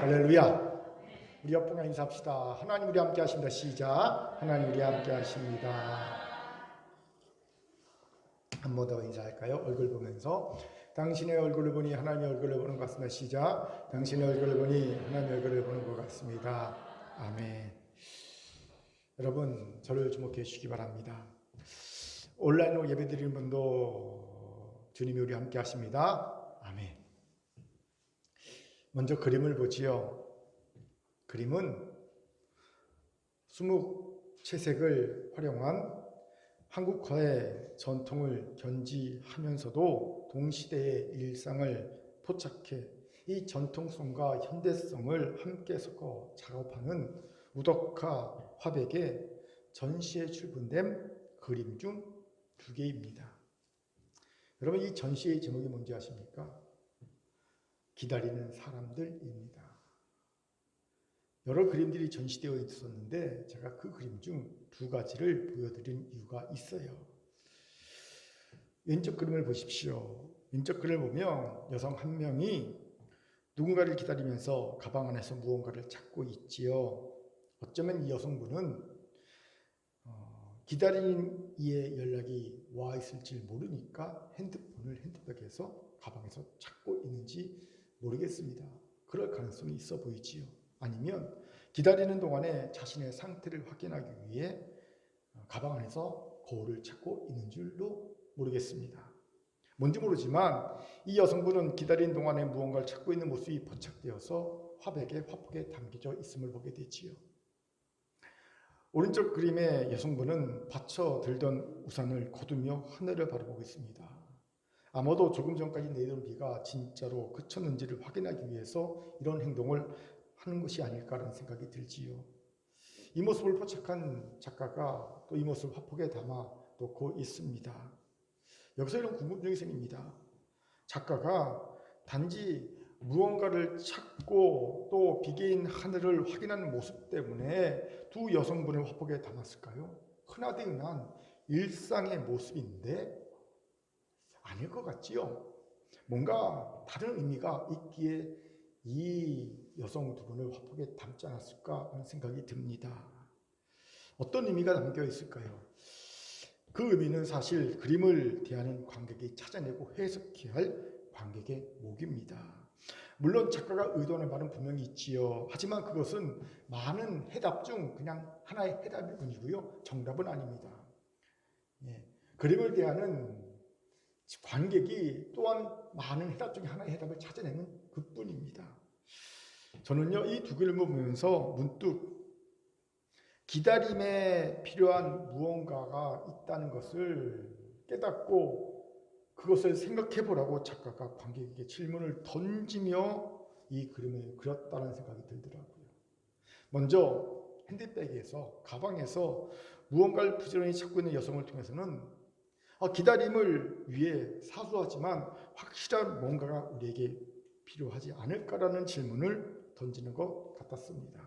할렐루야. 우리 옆분과 인사합시다. 하나님 우리 함께 하십니다. 시작. 하나님 우리 함께 하십니다. 한 번 더 인사할까요? 얼굴 보면서 당신의 얼굴을 보니 하나님의 얼굴을 보는 것 같습니다. 시작. 당신의 얼굴을 보니 하나님의 얼굴을 보는 것 같습니다. 아멘. 여러분 저를 주목해 주시기 바랍니다. 온라인으로 예배드리는 분도 주님이 우리 함께 하십니다. 아멘. 먼저 그림을 보지요. 그림은 수묵채색을 활용한 한국화의 전통을 견지하면서도 동시대의 일상을 포착해 이 전통성과 현대성을 함께 섞어 작업하는 우덕화 화백의 전시에 출품된 그림 중 2개입니다. 여러분 이 전시의 제목이 뭔지 아십니까? 기다리는 사람들입니다. 여러 그림들이 전시되어 있었는데 제가 그 그림 중 2가지를 보여드린 이유가 있어요. 왼쪽 그림을 보십시오. 왼쪽 그림을 보면 여성 한 명이 누군가를 기다리면서 가방 안에서 무언가를 찾고 있지요. 어쩌면 이 여성분은 기다리는 이의 연락이 와 있을지 모르니까 핸드백에서 가방에서 찾고 있는지 모르겠습니다. 그럴 가능성이 있어 보이지요. 아니면 기다리는 동안에 자신의 상태를 확인하기 위해 가방 안에서 거울을 찾고 있는 줄도 모르겠습니다. 뭔지 모르지만 이 여성분은 기다리는 동안에 무언가를 찾고 있는 모습이 포착되어서 화폭에 담겨져 있음을 보게 되지요. 오른쪽 그림의 여성분은 받쳐 들던 우산을 거두며 하늘을 바라보고 있습니다. 아마도 조금 전까지 내리던 비가 진짜로 그쳤는지를 확인하기 위해서 이런 행동을 하는 것이 아닐까라는 생각이 들지요. 이 모습을 포착한 작가가 또 이 모습을 화폭에 담아 놓고 있습니다. 여기서 이런 궁금증이 생깁니다. 작가가 단지 무언가를 찾고 또 비개인 하늘을 확인하는 모습 때문에 2 여성분을 화폭에 담았을까요? 흔하디 흔한 일상의 모습인데 아닐 것 같지요. 뭔가 다른 의미가 있기에 이 여성 2분을 화폭에 담지 않았을까 하는 생각이 듭니다. 어떤 의미가 담겨 있을까요? 그 의미는 사실 그림을 대하는 관객이 찾아내고 해석해야 할 관객의 몫입니다. 물론 작가가 의도하는 말은 분명히 있지요. 하지만 그것은 많은 해답 중 그냥 하나의 해답일 뿐이고요. 정답은 아닙니다. 그림을 대하는 관객이 또한 많은 해답 중에 하나의 해답을 찾아내는 그뿐입니다. 저는요 이 2개를 보면서 문득 기다림에 필요한 무언가가 있다는 것을 깨닫고 그것을 생각해 보라고 작가가 관객에게 질문을 던지며 이 그림을 그렸다는 생각이 들더라고요. 먼저 핸드백에서 가방에서 무언가를 부지런히 찾고 있는 여성을 통해서는 기다림을 위해 사소하지만 확실한 뭔가가 우리에게 필요하지 않을까라는 질문을 던지는 것 같았습니다.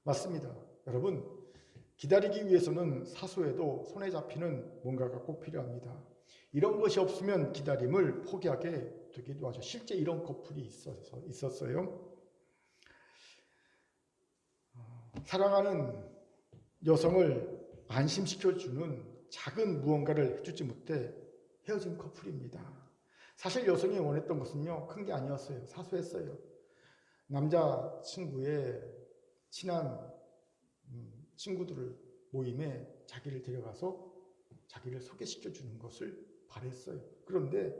맞습니다. 여러분 기다리기 위해서는 사소해도 손에 잡히는 뭔가가 꼭 필요합니다. 이런 것이 없으면 기다림을 포기하게 되기도 하죠. 실제 이런 커플이 있었어요. 사랑하는 여성을 안심시켜주는 작은 무언가를 해주지 못해 헤어진 커플입니다. 사실 여성이 원했던 것은요 큰 게 아니었어요. 사소했어요. 남자친구의 친한 친구들을 모임에 자기를 데려가서 자기를 소개시켜주는 것을 바랬어요. 그런데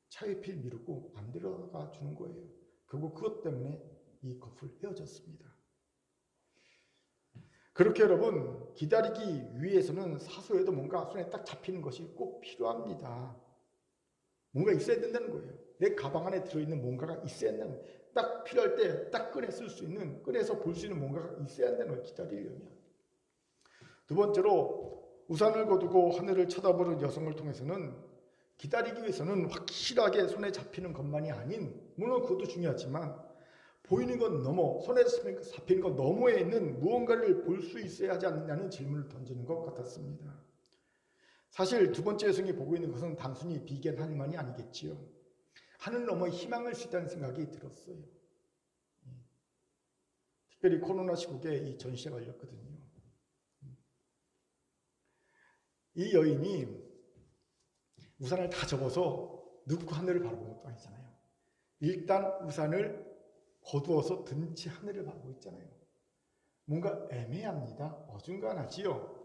차일피일 미루고 안 데려가 주는 거예요. 결국 그것 때문에 이 커플 헤어졌습니다. 그렇게 여러분 기다리기 위해서는 사소해도 뭔가 손에 딱 잡히는 것이 꼭 필요합니다. 뭔가 있어야 된다는 거예요. 내 가방 안에 들어있는 뭔가가 있어야 된다는 거예요. 딱 필요할 때 딱 꺼내 쓸 수 있는, 꺼내서 볼 수 있는 뭔가가 있어야 한다는 거예요. 기다리려면. 2번째로 우산을 거두고 하늘을 쳐다보는 여성을 통해서는 기다리기 위해서는 확실하게 손에 잡히는 것만이 아닌, 물론 그것도 중요하지만 보이는 것 넘어, 손에 잡히는 것 너머에 있는 무언가를 볼 수 있어야 하지 않느냐는 질문을 던지는 것 같았습니다. 사실 2번째 여성이 보고 있는 것은 단순히 비견 하늘만이 아니겠지요. 하늘 너머 희망을 수 있다는 생각이 들었어요. 특별히 코로나 시국에 이 전시회가 열렸거든요. 이 여인이 우산을 다 접어서 눕고 하늘을 바라보는 것도 아니잖아요. 일단 우산을 거두어서 든 채 하늘을 바라보고 있잖아요. 뭔가 애매합니다. 어중간하지요.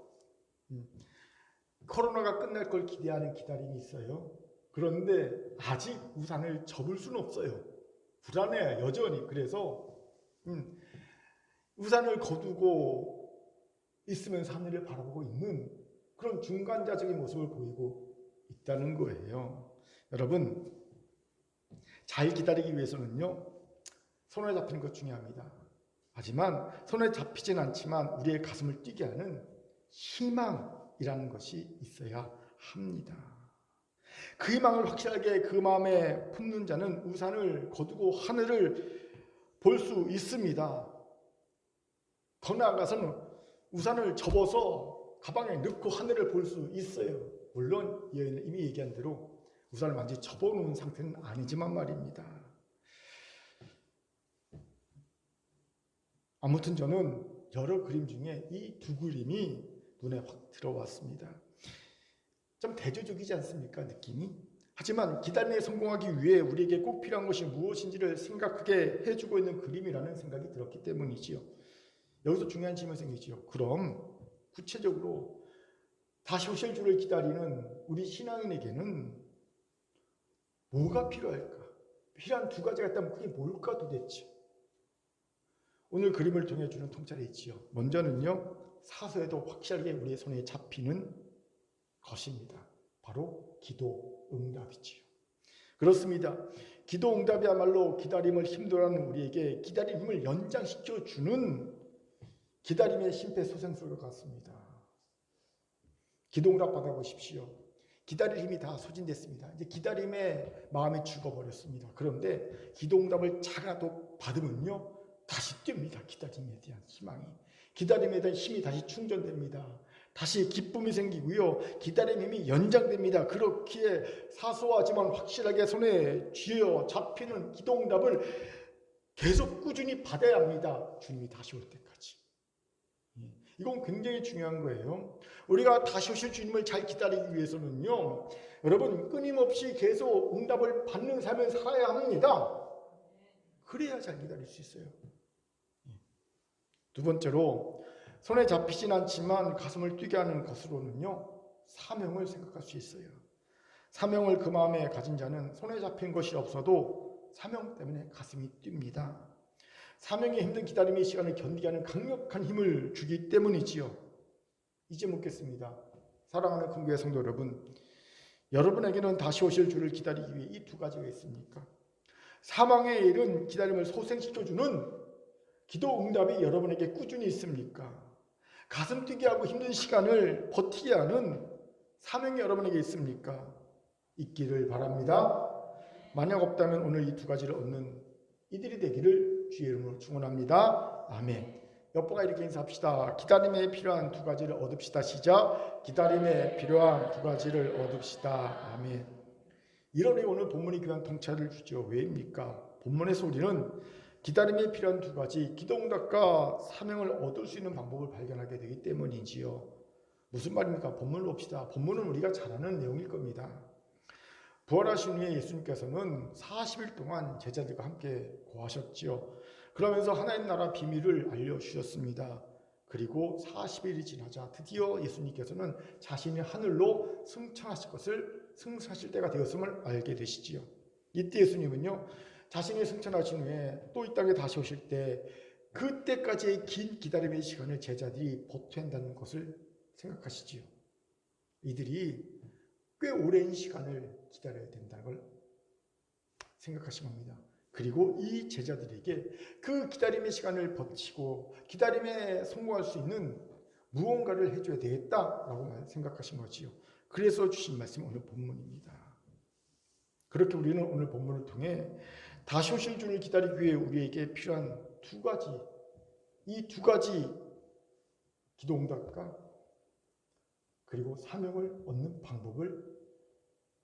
코로나가 끝날 걸 기대하는 기다림이 있어요. 그런데 아직 우산을 접을 수는 없어요. 불안해요, 여전히. 그래서 우산을 거두고 있으면서 하늘을 바라보고 있는 그런 중간자적인 모습을 보이고 있다는 거예요. 여러분, 잘 기다리기 위해서는요, 손에 잡히는 것 중요합니다. 하지만 손에 잡히진 않지만 우리의 가슴을 뛰게 하는 희망이라는 것이 있어야 합니다. 그 희망을 확실하게 그 마음에 품는 자는 우산을 거두고 하늘을 볼 수 있습니다. 더 나아가서는 우산을 접어서 가방에 넣고 하늘을 볼 수 있어요. 물론 이미 얘기한 대로 우산을 완전히 접어놓은 상태는 아니지만 말입니다. 아무튼 저는 여러 그림 중에 이 두 그림이 눈에 확 들어왔습니다. 좀 대조적이지 않습니까? 느낌이? 하지만 기다림에 성공하기 위해 우리에게 꼭 필요한 것이 무엇인지를 생각하게 해주고 있는 그림이라는 생각이 들었기 때문이지요. 여기서 중요한 질문이 생기지요. 그럼 구체적으로 다시 오실 주를 기다리는 우리 신앙인에게는 뭐가 필요할까? 필요한 두 가지가 있다면 그게 뭘까 도대체? 오늘 그림을 통해 주는 통찰이 있지요. 먼저는요, 사서에도 확실하게 우리의 손에 잡히는 것입니다. 바로 기도 응답이지요. 그렇습니다. 기도 응답이야말로 기다림을 힘들어하는 우리에게 기다린 힘을 연장시켜 주는 기다림의 심폐소생술과 같습니다. 기도 응답 받아보십시오. 기다릴 힘이 다 소진됐습니다. 이제 기다림에 마음이 죽어버렸습니다. 그런데 기도 응답을 작아도 받으면요, 다시 뜁니다. 기다림에 대한 희망이. 기다림에 대한 힘이 다시 충전됩니다. 다시 기쁨이 생기고요. 기다림 힘이 연장됩니다. 그렇기에 사소하지만 확실하게 손에 쥐어 잡히는 기도응답을 계속 꾸준히 받아야 합니다. 주님이 다시 올 때까지. 이건 굉장히 중요한 거예요. 우리가 다시 오실 주님을 잘 기다리기 위해서는요, 여러분 끊임없이 계속 응답을 받는 삶을 살아야 합니다. 그래야 잘 기다릴 수 있어요. 두 번째로, 손에 잡히진 않지만 가슴을 뛰게 하는 것으로는요, 사명을 생각할 수 있어요. 사명을 그 마음에 가진 자는 손에 잡힌 것이 없어도 사명 때문에 가슴이 뜁니다. 사명의 힘든 기다림의 시간을 견디게 하는 강력한 힘을 주기 때문이지요. 이제 묻겠습니다. 사랑하는 큰교회 성도 여러분, 여러분에게는 다시 오실 주를 기다리기 위해 이 두 가지가 있습니까? 사망에 이른 기다림을 소생시켜주는 기도 응답이 여러분에게 꾸준히 있습니까? 가슴 뛰게 하고 힘든 시간을 버티게 하는 사명이 여러분에게 있습니까? 있기를 바랍니다. 만약 없다면 오늘 이 두 가지를 얻는 이들이 되기를 주의 이름으로 축원합니다. 아멘. 옆보가 이렇게 인사합시다. 기다림에 필요한 두 가지를 얻읍시다. 시작. 기다림에 필요한 두 가지를 얻읍시다. 아멘. 1월에 오늘 본문이 귀한 통찰을 주죠. 왜입니까? 본문에서 우리는 기다림에 필요한 두 가지, 기도응답과 사명을 얻을 수 있는 방법을 발견하게 되기 때문이지요. 무슨 말입니까? 본문을 봅시다. 본문은 우리가 잘 아는 내용일 겁니다. 부활하신 후에 예수님께서는 40일 동안 제자들과 함께 거하셨지요. 그러면서 하나님 나라 비밀을 알려주셨습니다. 그리고 40일이 지나자 드디어 예수님께서는 자신이 하늘로 승천하실 때가 되었음을 알게 되시지요. 이때 예수님은요, 자신이 승천하신 후에 또 이 땅에 다시 오실 때 그때까지의 긴 기다림의 시간을 제자들이 버텨야 한다는 것을 생각하시지요. 이들이 꽤 오랜 시간을 기다려야 된다는 걸 생각하신 겁니다. 그리고 이 제자들에게 그 기다림의 시간을 버티고 기다림에 성공할 수 있는 무언가를 해줘야 되겠다라고 생각하신 거지요. 그래서 주신 말씀이 오늘 본문입니다. 그렇게 우리는 오늘 본문을 통해 다시 오실 주를 기다리기 위해 우리에게 필요한 두 가지, 이 두 가지 기도응답과 그리고 사명을 얻는 방법을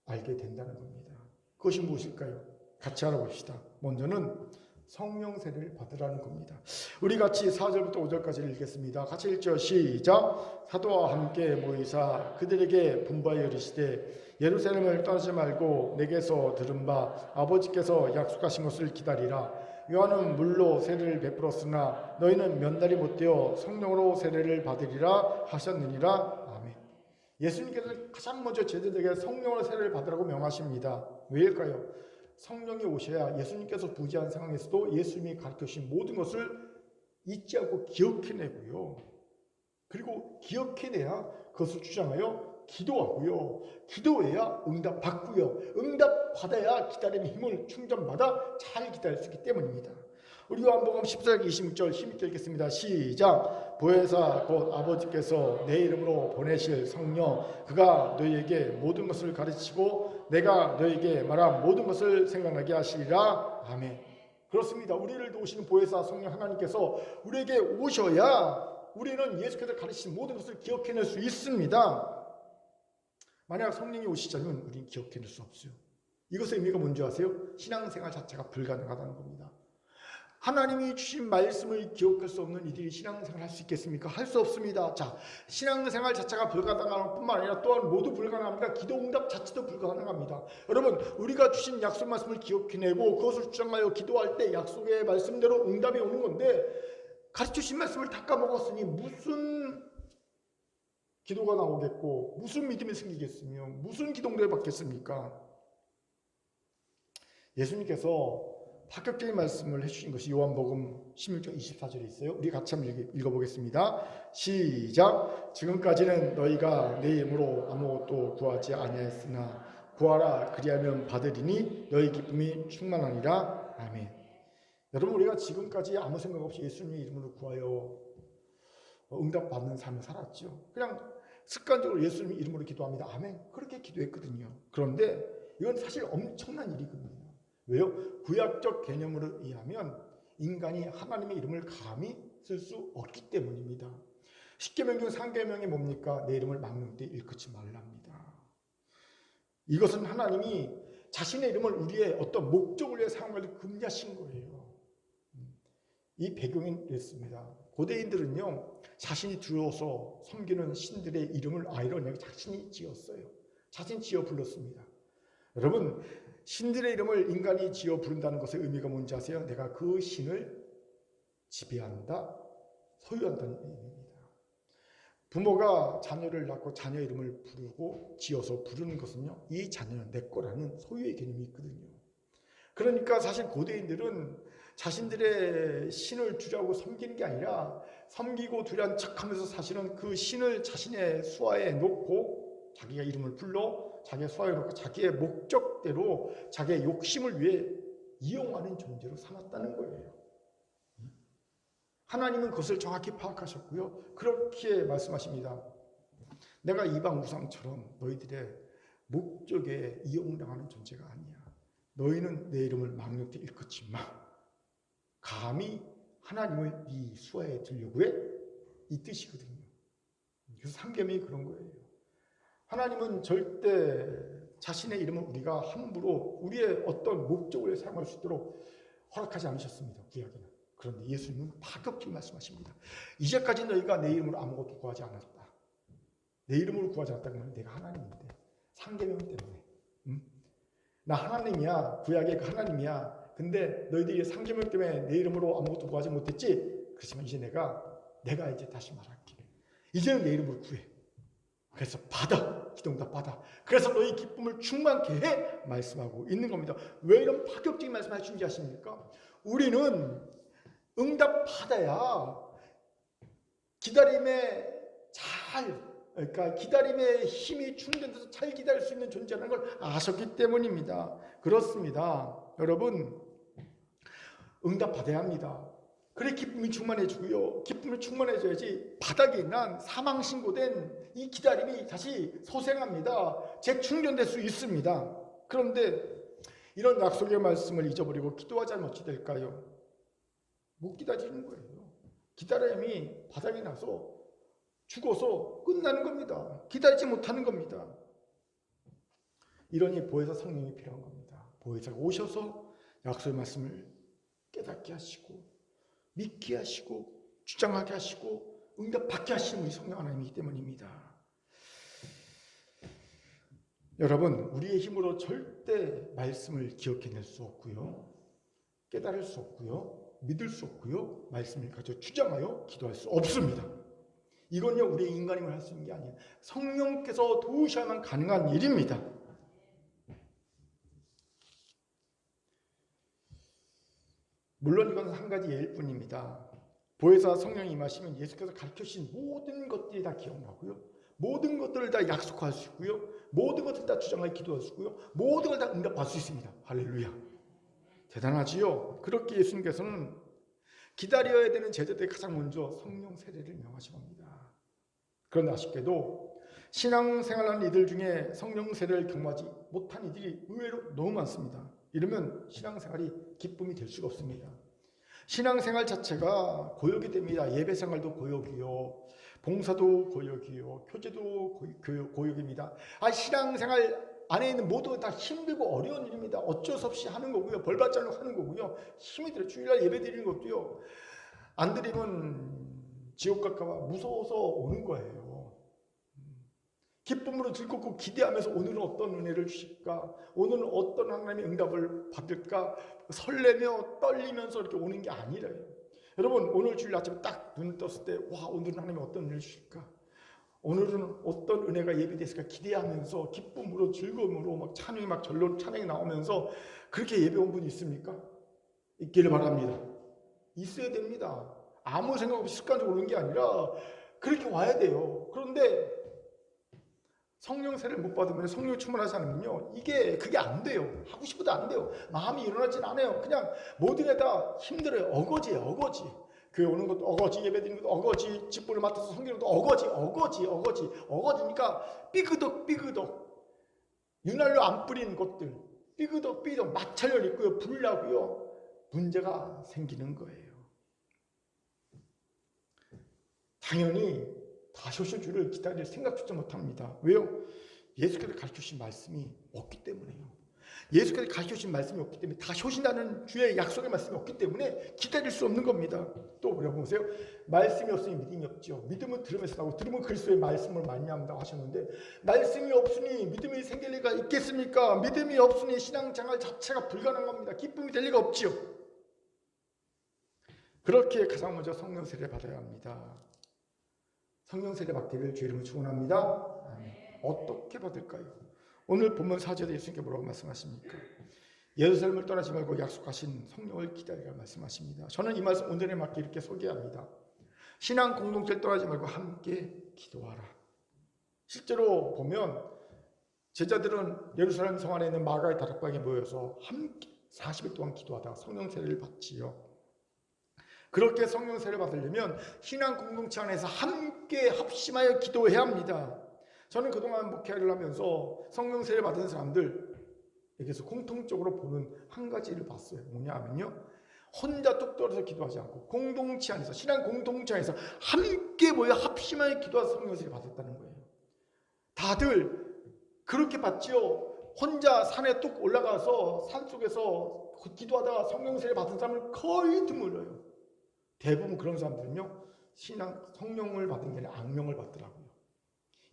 알게 된다는 겁니다. 그것이 무엇일까요? 같이 알아봅시다. 먼저는 성령 세례를 받으라는 겁니다. 우리 같이 4절부터 5절까지 읽겠습니다. 같이 읽죠. 시작. 사도와 함께 모이사 그들에게 분부하여 이르시되 예루살렘을 떠나지 말고 내게서 들은 바 아버지께서 약속하신 것을 기다리라. 요한은 물로 세례를 베풀었으나 너희는 몇 날이 못되어 성령으로 세례를 받으리라 하셨느니라. 아멘. 예수님께서 가장 먼저 제자들에게 성령으로 세례를 받으라고 명하십니다. 왜일까요? 성령이 오셔야 예수님께서 부재한 상황에서도 예수님이 가르쳐주신 모든 것을 잊지 않고 기억해내고요. 그리고 기억해내야 그것을 주장하여 기도하고요. 기도해야 응답받고요. 응답받아야 기다림의 힘을 충전받아 잘 기다릴 수 있기 때문입니다. 우리 요한복음 14장 26절 힘있게 읽겠습니다. 시작. 보혜사 곧 아버지께서 내 이름으로 보내실 성령 그가 너희에게 모든 것을 가르치고 내가 너희에게 말한 모든 것을 생각나게 하시리라. 아멘. 그렇습니다. 우리를 도우시는 보혜사 성령 하나님께서 우리에게 오셔야 우리는 예수께서 가르치신 모든 것을 기억해낼 수 있습니다. 만약 성령이 오시자면 우리는 기억해낼 수 없어요. 이것의 의미가 뭔지 아세요? 신앙생활 자체가 불가능하다는 겁니다. 하나님이 주신 말씀을 기억할 수 없는 이들이 신앙생활 할 수 있겠습니까? 할 수 없습니다. 자, 신앙생활 자체가 불가능한 뿐만 아니라 또한 모두 불가능합니다. 기도응답 자체도 불가능합니다. 여러분, 우리가 주신 약속 말씀을 기억해내고 그것을 주장하여 기도할 때 약속의 말씀대로 응답이 오는 건데 가르쳐주신 말씀을 다 까먹었으니 무슨 기도가 나오겠고 무슨 믿음이 생기겠으며 무슨 기도를 받겠습니까? 예수님께서 파격적인 말씀을 해주신 것이 요한복음 16장 24절에 있어요. 우리 같이 한번 읽어보겠습니다. 시작. 지금까지는 너희가 내 이름으로 아무것도 구하지 아니하였으나 구하라 그리하면 받으리니 너희 기쁨이 충만하니라. 아멘. 여러분, 우리가 지금까지 아무 생각 없이 예수님의 이름으로 구하여 응답받는 삶을 살았죠. 그냥 습관적으로 예수님 이름으로 기도합니다. 아멘. 그렇게 기도했거든요. 그런데 이건 사실 엄청난 일이거든요. 왜요? 구약적 개념으로 의하면 인간이 하나님의 이름을 감히 쓸 수 없기 때문입니다. 10계명 중 3계명이 뭡니까? 내 이름을 망령 때 일컫지 말랍니다. 이것은 하나님이 자신의 이름을 우리의 어떤 목적을 위해 사용하기를 금지하신 거예요. 이 배경이 이랬습니다. 고대인들은요, 자신이 두려워서 섬기는 신들의 이름을 아이러니하게 자신이 지었어요. 자신이 지어 불렀습니다. 여러분, 신들의 이름을 인간이 지어 부른다는 것의 의미가 뭔지 아세요? 내가 그 신을 지배한다, 소유한다는 의미입니다. 부모가 자녀를 낳고 자녀 이름을 부르고 지어서 부르는 것은요, 이 자녀는 내 거라는 소유의 개념이 있거든요. 그러니까 사실 고대인들은 자신들의 신을 두려고 섬기는 게 아니라 섬기고 두려운 척하면서 사실은 그 신을 자신의 수하에 놓고 자기가 이름을 불러 자기의 수하에 놓고 자기의 목적대로 자기의 욕심을 위해 이용하는 존재로 삼았다는 거예요. 하나님은 그것을 정확히 파악하셨고요. 그렇게 말씀하십니다. 내가 이방 우상처럼 너희들의 목적에 이용당하는 존재가 아니야. 너희는 내 이름을 망령되 일컫지 마. 감히 하나님을 네 수하에 들려고 해? 이 뜻이거든요. 그래서 3계명이 그런 거예요. 하나님은 절대 자신의 이름을 우리가 함부로 우리의 어떤 목적을 사용할 수 있도록 허락하지 않으셨습니다. 구약에는. 그런데 예수님은 파격적인 말씀하십니다. 이제까지 너희가 내 이름으로 아무것도 구하지 않았다. 내 이름으로 구하지 않았다는 건 내가 하나님인데 3계명 때문에. 나 하나님이야. 구약의 그 하나님이야. 근데 너희들이 3계명 때문에 내 이름으로 아무것도 구하지 못했지? 그렇지만 이제 내가 이제 다시 말할게. 이제는 내 이름으로 구해. 그래서 받아. 기도응답 받아. 그래서 너희 기쁨을 충만케 해. 말씀하고 있는 겁니다. 왜 이런 파격적인 말씀을 해주는지 아십니까? 우리는 응답 받아야 그러니까 기다림의 힘이 충전돼서 잘 기다릴 수 있는 존재라는 걸 아셨기 때문입니다. 그렇습니다. 여러분, 응답 받아야 합니다. 그래 기쁨이 충만해지고요. 기쁨이 충만해져야지 바닥에 난 사망 신고된 이 기다림이 다시 소생합니다. 재충전될 수 있습니다. 그런데 이런 약속의 말씀을 잊어버리고 기도하자면 어찌 될까요? 못 기다리는 거예요. 기다림이 바닥에 나서 죽어서 끝나는 겁니다. 기다리지 못하는 겁니다. 이러니 보혜사 성령이 필요한 겁니다. 보혜사가 오셔서 약속의 말씀을 깨닫게 하시고 믿게 하시고 주장하게 하시고 응답받게 하시는 우리 성령 하나님이기 때문입니다. 여러분, 우리의 힘으로 절대 말씀을 기억해낼 수 없고요, 깨달을 수 없고요, 믿을 수 없고요, 말씀을 가지고 주장하여 기도할 수 없습니다. 이건요, 우리의 인간임을 할 수 있는 게 아니에요. 성령께서 도우셔야만 가능한 일입니다. 물론 이건 한 가지 예일 뿐입니다. 보혜사 성령이 임하시면 예수께서 가르쳐주신 모든 것들이 다 기억나고요, 모든 것들을 다 약속할 수 있고요, 모든 것들을 다 주장하여 기도할 수 있고요, 모든 걸 다 응답할 수 있습니다. 할렐루야. 대단하지요. 그렇게 예수님께서는 기다려야 되는 제자들이 가장 먼저 성령 세례를 명하신 겁니다. 그런데 아쉽게도 신앙생활하는 이들 중에 성령 세례를 경험하지 못한 이들이 의외로 너무 많습니다. 이러면 신앙생활이 기쁨이 될 수가 없습니다. 신앙생활 자체가 고역이 됩니다. 예배생활도 고역이요, 봉사도 고역이요, 교제도 고역입니다. 신앙생활 안에 있는 모두가 다 힘들고 어려운 일입니다. 어쩔 수 없이 하는 거고요, 벌받지 않으려고 하는 거고요, 힘이 들어요. 주일날 예배 드리는 것도요, 안 드리면 지옥 갈까봐 무서워서 오는 거예요. 기쁨으로 즐겁고 기대하면서 오늘은 어떤 은혜를 주실까, 오늘은 어떤 하나님의 응답을 받을까 설레며 떨리면서 이렇게 오는 게 아니래요. 여러분, 오늘 주일 아침에 딱 눈을 떴을 때, 와, 오늘은 하나님이 어떤 은혜를 주실까, 오늘은 어떤 은혜가 예비됐을까 기대하면서 기쁨으로 즐거움으로 막 찬양이 막 절로 찬양이 나오면서 그렇게 예배 온 분이 있습니까? 있기를 바랍니다. 있어야 됩니다. 아무 생각 없이 습관적으로 오는 게 아니라 그렇게 와야 돼요. 그런데 성령 세례를 못 받으면, 성령 충만하지 않으면요, 그게 안 돼요. 하고 싶어도 안 돼요. 마음이 일어나진 않아요. 그냥 모든 게 다 힘들어요. 어거지예요, 어거지. 교회 오는 것도 어거지, 예배 드리는 것도 어거지, 직분을 맡아서 섬기는 것도 어거지니까 삐그덕 윤활유 안 뿌린 것들 삐그덕 마찰열 있고요, 불나고요, 문제가 생기는 거예요. 당연히 다시 오실 줄을 기다릴 생각조차 못합니다. 왜요? 예수께서 가르쳐주신 말씀이 없기 때문에요. 예수께서 가르쳐주신 말씀이 없기 때문에, 다시 오신다는 주의 약속의 말씀이 없기 때문에 기다릴 수 없는 겁니다. 또 보세요. 말씀이 없으니 믿음이 없죠. 믿음은 들으면서 나고, 들으면 그리스도의 말씀을 만나한다고 하셨는데, 말씀이 없으니 믿음이 생길 리가 있겠습니까? 믿음이 없으니 신앙생활 자체가 불가능한 겁니다. 기쁨이 될 리가 없지요. 그렇게 가장 먼저 성령 세례를 받아야 합니다. 성령 세례 받기를 주의 이름으로 축원합니다. 어떻게 받을까요? 오늘 본문 4절에 예수님께 뭐라고 말씀하십니까? 예루살렘을 떠나지 말고 약속하신 성령을 기다리라 말씀하십니다. 저는 이 말씀 온전히 맞게 이렇게 소개합니다. 신앙 공동체를 떠나지 말고 함께 기도하라. 실제로 보면 제자들은 예루살렘 성 안에 있는 마가의 다락방에 모여서 함께 40일 동안 기도하다가 성령 세례를 받지요. 그렇게 성령 세례를 받으려면 신앙 공동체 안에서 함께 합심하여 기도해야 합니다. 저는 그동안 목회를 하면서 성령 세례 받은 사람들에게서 공통적으로 보는 한 가지를 봤어요. 뭐냐 하면요, 혼자 뚝 떨어져 기도하지 않고 공동체 안에서, 신앙 공동체 안에서 함께 모여 합심하여 기도해서 성령 세례 받았다는 거예요. 다들 그렇게 받지요. 혼자 산에 뚝 올라가서 산속에서 기도하다가 성령 세례 받은 사람은 거의 드물어요. 대부분 그런 사람들은요, 성령을 받은 게 아니라 악령을 받더라고요.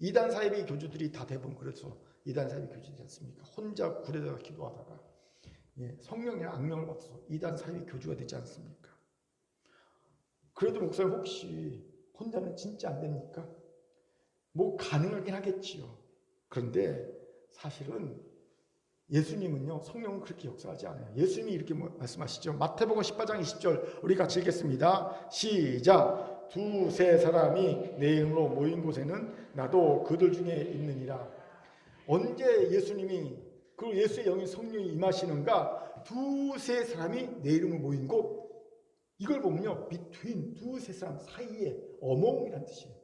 이단 사이비 교주들이 다 대부분 그래서 이단 사이비 교주지 않습니까? 혼자 굴에다가 기도하다가 성령이나 악령을 받아서 이단 사이비 교주가 되지 않습니까? 그래도 목사님, 혹시 혼자는 진짜 안 됩니까? 뭐 가능하긴 하겠지요. 그런데 사실은 예수님은요, 성령은 그렇게 역사하지 않아요. 예수님이 이렇게 말씀하시죠. 마태복음 18장 20절 우리 같이 읽겠습니다. 시작. 두세 사람이 내 이름으로 모인 곳에는 나도 그들 중에 있느니라. 언제 예수님이, 그리고 예수의 영이 성령이 임하시는가? 두세 사람이 내 이름으로 모인 곳. 이걸 보면요, between, 두세 사람 사이에, among이라는 뜻이에요.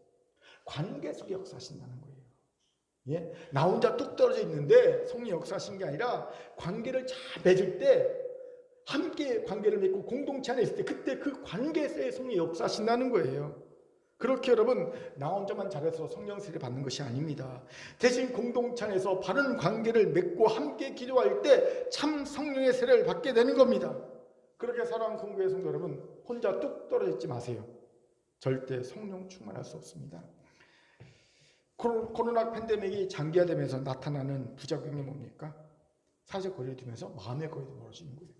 관계 속에 역사하신다는 거예요. 나 혼자 뚝 떨어져 있는데 성령이 역사하신 게 아니라 관계를 잘 맺을 때, 함께 관계를 맺고 공동체 안에 있을 때, 그때 그 관계에서의 성령이 역사하신다는 거예요. 그렇게 여러분, 나 혼자만 잘해서 성령 세례 받는 것이 아닙니다. 대신 공동체 안에서 바른 관계를 맺고 함께 기도할 때 참 성령의 세례를 받게 되는 겁니다. 그렇게 사랑하는 공교회 성도 여러분, 혼자 뚝 떨어져 있지 마세요. 절대 성령 충만할 수 없습니다. 코로나 팬데믹이 장기화되면서 나타나는 부작용이 뭡니까? 사회적 거리를 두면서 마음의 거리도 멀어지는 거예요.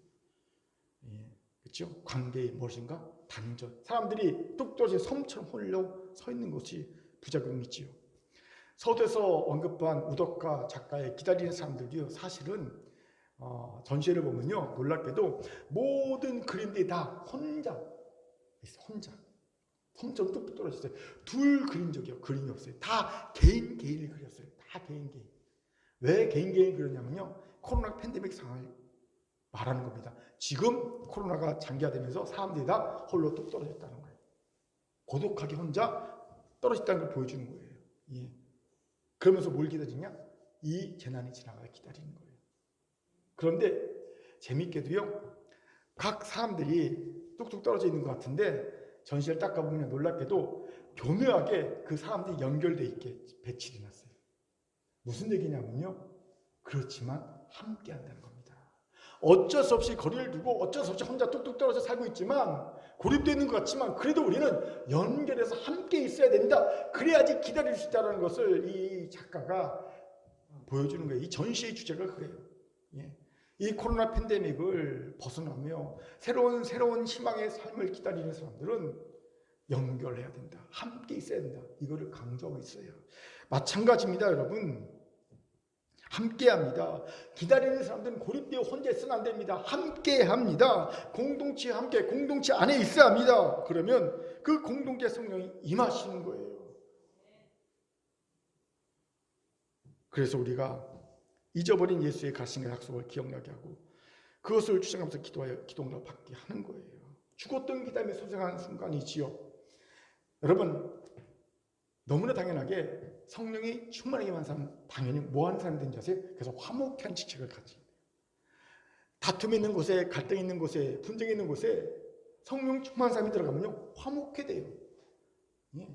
예, 그렇죠? 관계의 무엇인가? 단절. 사람들이 뚝 떨어진 섬처럼 홀로 서 있는 것이 부작용이지요. 서두에서 언급한 우덕화 작가의 기다리는 사람들도요, 사실은 전시회를 보면요, 놀랍게도 모든 그림들이 다 혼자 섬처럼 뚝뚝 떨어졌어요. 둘 그린 적이요, 그림이 없어요. 다 개인을 그렸어요. 다 개인. 왜 개인을 그렸냐면요, 코로나 팬데믹 상황을 말하는 겁니다. 지금 코로나가 장기화되면서 사람들이 다 홀로 뚝 떨어졌다는 거예요. 고독하게 혼자 떨어졌다는 걸 보여주는 거예요. 예. 그러면서 뭘 기다리냐? 이 재난이 지나가야 기다리는 거예요. 그런데 재밌게도요, 각 사람들이 뚝뚝 떨어져 있는 것 같은데 전시를 딱 가보면 놀랍게도 교묘하게 그 사람들이 연결돼 있게 배치를 해놨어요. 무슨 얘기냐면요, 그렇지만 함께 한다는 겁니다. 어쩔 수 없이 거리를 두고 어쩔 수 없이 혼자 뚝뚝 떨어져 살고 있지만, 고립되어 있는 것 같지만 그래도 우리는 연결해서 함께 있어야 된다. 그래야지 기다릴 수 있다는 것을 이 작가가 보여주는 거예요. 이 전시의 주제가 그래요. 예. 이 코로나 팬데믹을 벗어나며 새로운 희망의 삶을 기다리는 사람들은 연결해야 된다. 함께 있어야 된다. 이거를 강조하고 있어요. 마찬가지입니다, 여러분. 함께 합니다. 기다리는 사람들은 고립되어 혼자 있으면 안 됩니다. 함께 합니다. 공동체 함께, 공동체 안에 있어야 합니다. 그러면 그 공동체 성령이 임하시는 거예요. 그래서 우리가 잊어버린 예수의 가신의 약속을 기억나게 하고 그것을 주장하면서 기도하여 기도응답 받게 하는 거예요. 죽었던 기다림에 소생하는 순간이지요. 여러분, 너무나 당연하게 성령이 충만하게만 사람, 당연히 뭐하는 사람이 된지 아세요? 그래서 화목한 직책을 가지. 다툼이 있는 곳에, 갈등이 있는 곳에, 분쟁이 있는 곳에 성령 충만한 사람이 들어가면요, 화목해 돼요. 예.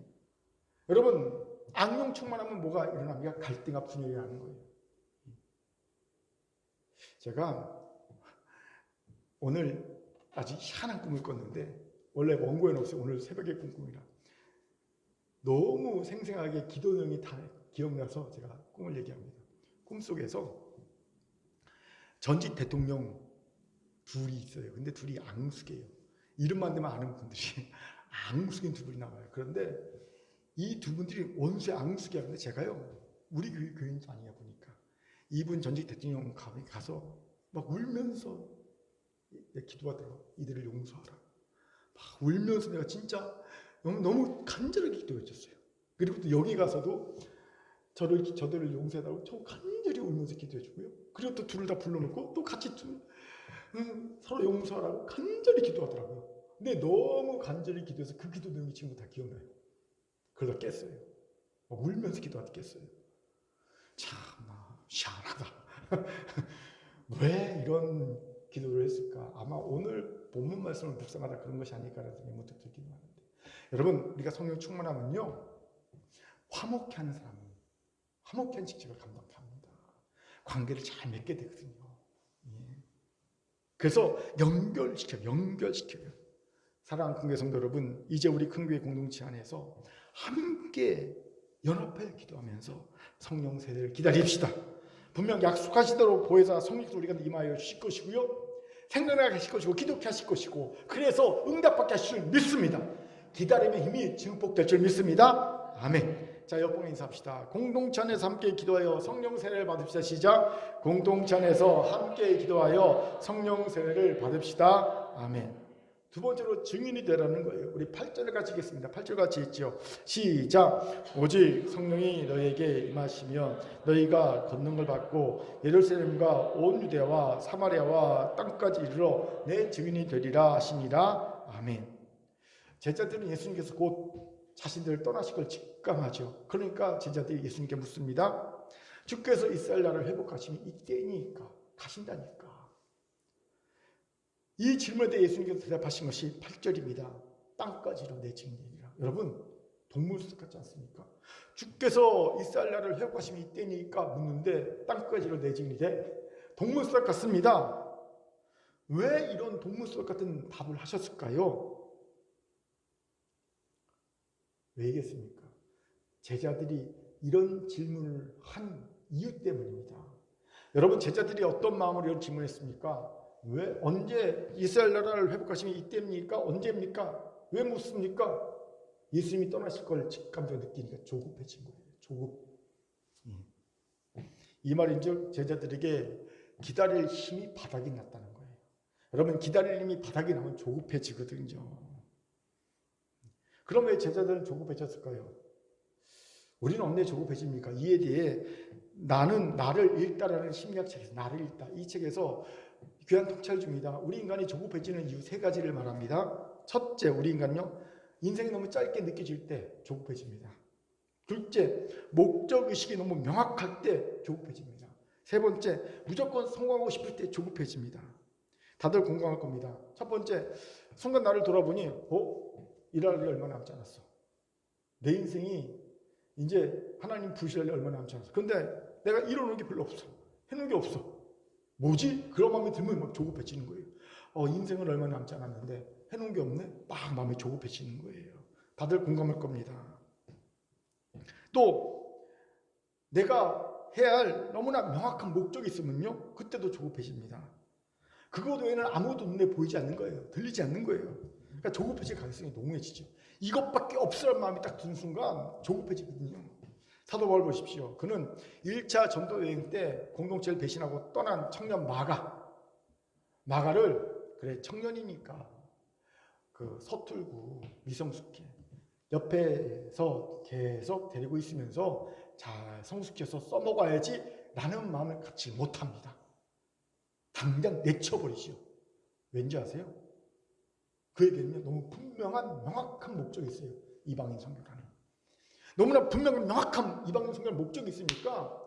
여러분, 악령 충만하면 뭐가 일어납니까? 갈등과 분열이 일어나는 거예요. 제가 오늘 아주 희한한 꿈을 꿨는데, 원래 원고에는 없어요. 오늘 새벽에 꾼 꿈이라. 너무 생생하게 기도 내용이 다 기억나서 제가 꿈을 얘기합니다. 꿈속에서 전직 대통령 둘이 있어요. 근데 둘이 앙숙이에요. 이름만 되면 아는 분들이 앙숙인 두 분이 나와요. 그런데 이 두 분들이 원수의 앙숙이야. 근데 제가요, 우리 교인 아니냐 보니까 이분 전직 대통령 가서 막 울면서 기도하더라고. 이들을 용서하라. 막 울면서 내가 진짜 너무 간절하게 기도했었어요. 그리고 또 여기 가서도 저들을 용서해달라고 저 간절히 울면서 기도해주고요. 그리고 또 둘을 다 불러놓고 또 같이 서로 용서하라고 간절히 기도하더라고요. 근데 너무 간절히 기도해서 그 기도 내용이 지금 다 기억나요. 그러다 깼어요. 울면서 기도하다 깼어요. 참나 희한하다. 왜 이런 기도를 했을까? 아마 오늘 본문 말씀을 묵상하다 그런 것이 아닐까라는 생각이 문득 들기도 하는데, 여러분, 우리가 성령 충만하면요, 화목해 하는 사람은 화목해 하는 직책을 감당케 합니다. 관계를 잘 맺게 되거든요. 예. 그래서 연결시켜요. 사랑하는 큰교회 성도 여러분, 이제 우리 큰교회 공동체 안에서 함께 연합해 기도하면서 성령 세대를 기다립시다. 분명 약속하신 대로 보혜사 성령께서 우리가 임하여 주실 것이고요, 생명나게 하실 것이고 기독케 하실 것이고, 그래서 응답받게 하실 줄 믿습니다. 기다림의 힘이 증폭될 줄 믿습니다. 아멘. 자, 옆봉에 인사합시다. 공동체 안에서 함께 기도하여 성령 세례를 받읍시다. 시작. 공동체 안에서 함께 기도하여 성령 세례를 받읍시다. 아멘. 두 번째로 증인이 되라는 거예요. 우리 8절을 같이 읽겠습니다. 8절 같이 읽지요. 시작. 오직 성령이 너희에게 임하시면 너희가 권능을 받고 예루살렘과 온 유대와 사마리아와 땅까지 이르러 내 증인이 되리라 하시니라. 아멘. 제자들은 예수님께서 곧 자신들을 떠나실 걸 직감하죠. 그러니까 제자들이 예수님께 묻습니다. 주께서 이스라엘 나라를 회복하시면 이때니까 가신다니까. 이 질문에 대해 예수님께서 대답하신 것이 8절입니다. 땅까지로 내 증인이라. 여러분, 동물숲 같지 않습니까? 주께서 이스라엘 나라를 회복하시면 이때니까 묻는데 땅까지로 내 증인이 돼? 동물숲 같습니다. 왜 이런 동물속 같은 답을 하셨을까요? 왜겠습니까? 제자들이 이런 질문을 한 이유 때문입니다. 여러분, 제자들이 어떤 마음으로 이런 질문했습니까? 왜, 언제 이스라엘 나라를 회복하시면 이때입니까? 언제입니까? 왜 묻습니까? 예수님이 떠나실 걸 직감적으로 느끼니까 조급해진 거예요. 조급. 이 말인즉 제자들에게 기다릴 힘이 바닥이 났다는 거예요. 여러분, 기다릴 힘이 바닥이 나면 조급해지거든요. 그럼 왜 제자들은 조급해졌을까요? 우리는 언제 조급해집니까? 이에 대해 나는 나를 읽다라는 심리학책에서 나를 읽다, 이 책에서 귀한 통찰 줍니다. 우리 인간이 조급해지는 이유 3가지를 말합니다. 첫째, 우리 인간은요, 인생이 너무 짧게 느껴질 때 조급해집니다. 둘째, 목적의식이 너무 명확할 때 조급해집니다. 세 번째, 무조건 성공하고 싶을 때 조급해집니다. 다들 공감할 겁니다. 첫 번째, 순간 나를 돌아보니 일할 일이 얼마 남지 않았어. 내 인생이 이제 하나님 부르실 일이 얼마 남지 않았어. 근데 내가 이뤄놓은 게 별로 없어. 해놓은 게 없어. 뭐지? 그런 마음이 들면 막 조급해지는 거예요. 인생은 얼마 남지 않았는데 해놓은 게 없네? 막 마음이 조급해지는 거예요. 다들 공감할 겁니다. 또 내가 해야 할 너무나 명확한 목적이 있으면요, 그때도 조급해집니다. 그것 외에는 아무것도 눈에 보이지 않는 거예요. 들리지 않는 거예요. 그러니까 조급해질 가능성이 농후해지죠. 이것밖에 없으란 마음이 딱 든 순간 조급해지거든요. 사도 바울 보십시오. 그는 1차 전도 여행 때 공동체를 배신하고 떠난 청년 마가를, 그래 청년이니까 서툴고 미성숙해, 옆에서 계속 데리고 있으면서 잘 성숙해서 써먹어야지 라는 마음을 갖지 못합니다. 당장 내쳐버리시오. 왠지 아세요? 그에게는요, 너무 분명한 명확한 목적이 있어요. 이방인 선교라는. 너무나 분명한 명확한 이방인 선교의 목적이 있으니까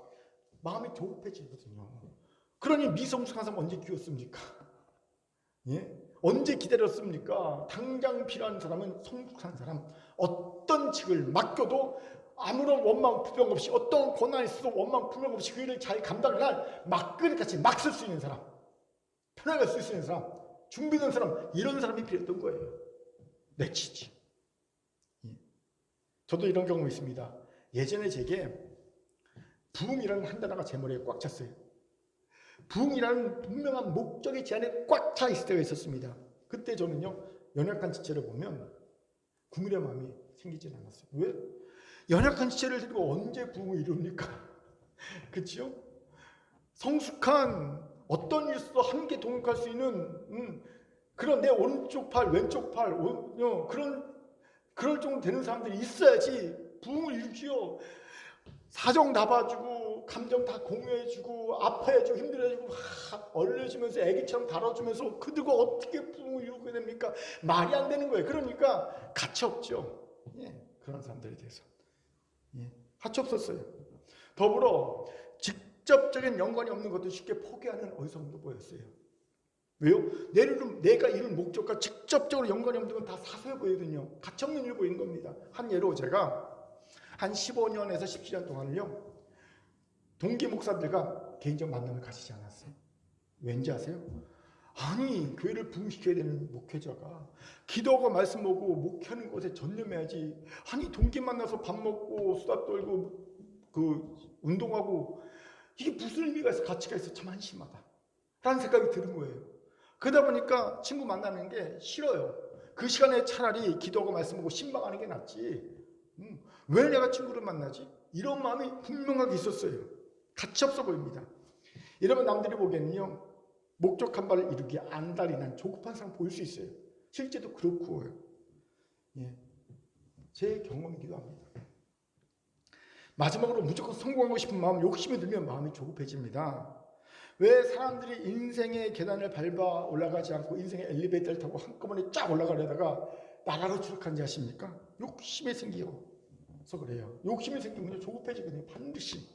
마음이 조급해지거든요. 그러니 미성숙한 사람 언제 키웠습니까? 예? 언제 기다렸습니까? 당장 필요한 사람은 성숙한 사람. 어떤 직을 맡겨도 아무런 원망 불평 없이, 어떤 고난이 있어도 원망 불평 없이 그 일을 잘 감당을 할 막그릇같이 막 쓸 수 있는 사람, 편하게 쓸 수 있는 사람, 준비된 사람, 이런 사람이 필요했던 거예요. 내치지. 저도 이런 경험이 있습니다. 예전에 제게 부흥이라는 한 단어가 제 머리에 꽉 찼어요. 부흥이라는 분명한 목적의 제안에 꽉 차 있을 때가 있었습니다. 그때 저는요, 연약한 지체를 보면 국민의 마음이 생기질 않았어요. 왜? 연약한 지체를 데리고 언제 부흥을 이룹니까? 그렇죠? 성숙한 어떤 일에서도 함께 동역할 수 있는 그런 내 오른쪽 팔, 왼쪽 팔, 그럴 정도 되는 사람들이 있어야지 부흥을 일으키요. 사정 다 봐주고 감정 다 공유해주고 아파해주고 힘들어해주고 얼려주면서 애기처럼 다뤄주면서 그들과 어떻게 부흥을 이루게 됩니까? 말이 안 되는 거예요. 그러니까 가치 없죠. 그런 사람들에 대해서 가치 없었어요. 더불어 직접적인 연관이 없는 것도 쉽게 포기하는 어리석음도 보였어요. 왜요? 내가 이룬 목적과 직접적으로 연관이 없는 건 다 사소해 보이거든요. 가치 없는 일 보이는 겁니다. 한 예로 제가 한 15년에서 17년 동안을요, 동기 목사들과 개인적 만남을 가지지 않았어요. 왠지 아세요? 아니, 교회를 부흥시켜야 되는 목회자가 기도하고 말씀 보고 목회하는 것에 전념해야지. 아니, 동기 만나서 밥 먹고 수다 떨고 운동하고 이게 무슨 의미가 있어, 가치가 있어, 참 한심하다 라는 생각이 드는 거예요. 그러다 보니까 친구 만나는 게 싫어요. 그 시간에 차라리 기도하고 말씀 보고 신방하는 게 낫지. 왜 내가 친구를 만나지? 이런 마음이 분명하게 있었어요. 가치 없어 보입니다. 이러면 남들이 보기에는요, 목적한 바를 이루기 안달이 난 조급한 사람 보일 수 있어요. 실제도 그렇고, 제 경험이기도 합니다. 마지막으로 무조건 성공하고 싶은 마음, 욕심이 들면 마음이 조급해집니다. 왜 사람들이 인생의 계단을 밟아 올라가지 않고 인생의 엘리베이터를 타고 한꺼번에 쫙 올라가려다가 나라로 추락한지 아십니까? 욕심이 생겨서 그래요. 욕심이 생기면 조급해지거든요. 반드시.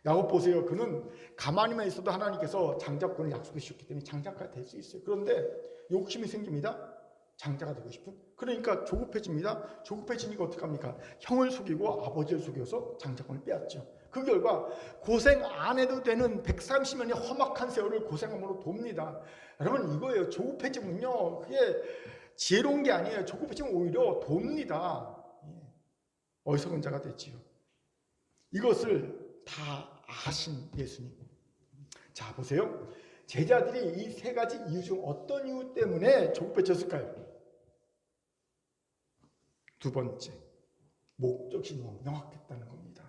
야곱 보세요. 그는 가만히만 있어도 하나님께서 장자권을 약속해 주셨기 때문에 장자가 될 수 있어요. 그런데 욕심이 생깁니다. 장자가 되고 싶은. 그러니까 조급해집니다. 조급해지니까 어떡합니까? 형을 속이고 아버지를 속여서 장자권을 빼앗죠. 그 결과 고생 안 해도 되는 130년의 험악한 세월을 고생함으로 돕니다. 여러분 이거예요. 조급해지면요, 그게 지혜로운 게 아니에요. 조급해지면 오히려 돕니다. 어리석은 자가 됐지요. 이것을 다 아신 예수님. 자, 보세요. 제자들이 이 세 가지 이유 중 어떤 이유 때문에 조급해졌을까요? 두 번째, 목적이 너무 명확했다는 겁니다.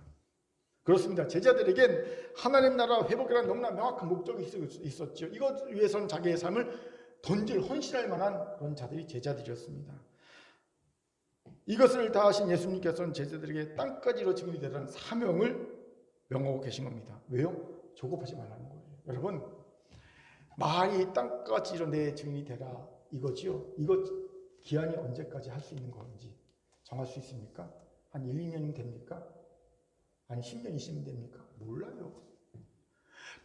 그렇습니다. 제자들에겐 하나님 나라 회복이라는 너무나 명확한 목적이 있었죠. 이것 위해서는 자기의 삶을 던질 헌신할 만한 그런 자들이 제자들이었습니다. 이것을 다 하신 예수님께서는 제자들에게 땅까지 이뤄 증인이 되라는 사명을 명하고 계신 겁니다. 왜요? 조급하지 말라는 거예요. 여러분, 말이 땅까지 이뤄 내 증인이 되라 이거지요. 이거 기한이 언제까지 할 수 있는 건지 정할 수 있습니까? 한 1, 2년이면 됩니까? 아니 10년, 20년 됩니까? 몰라요.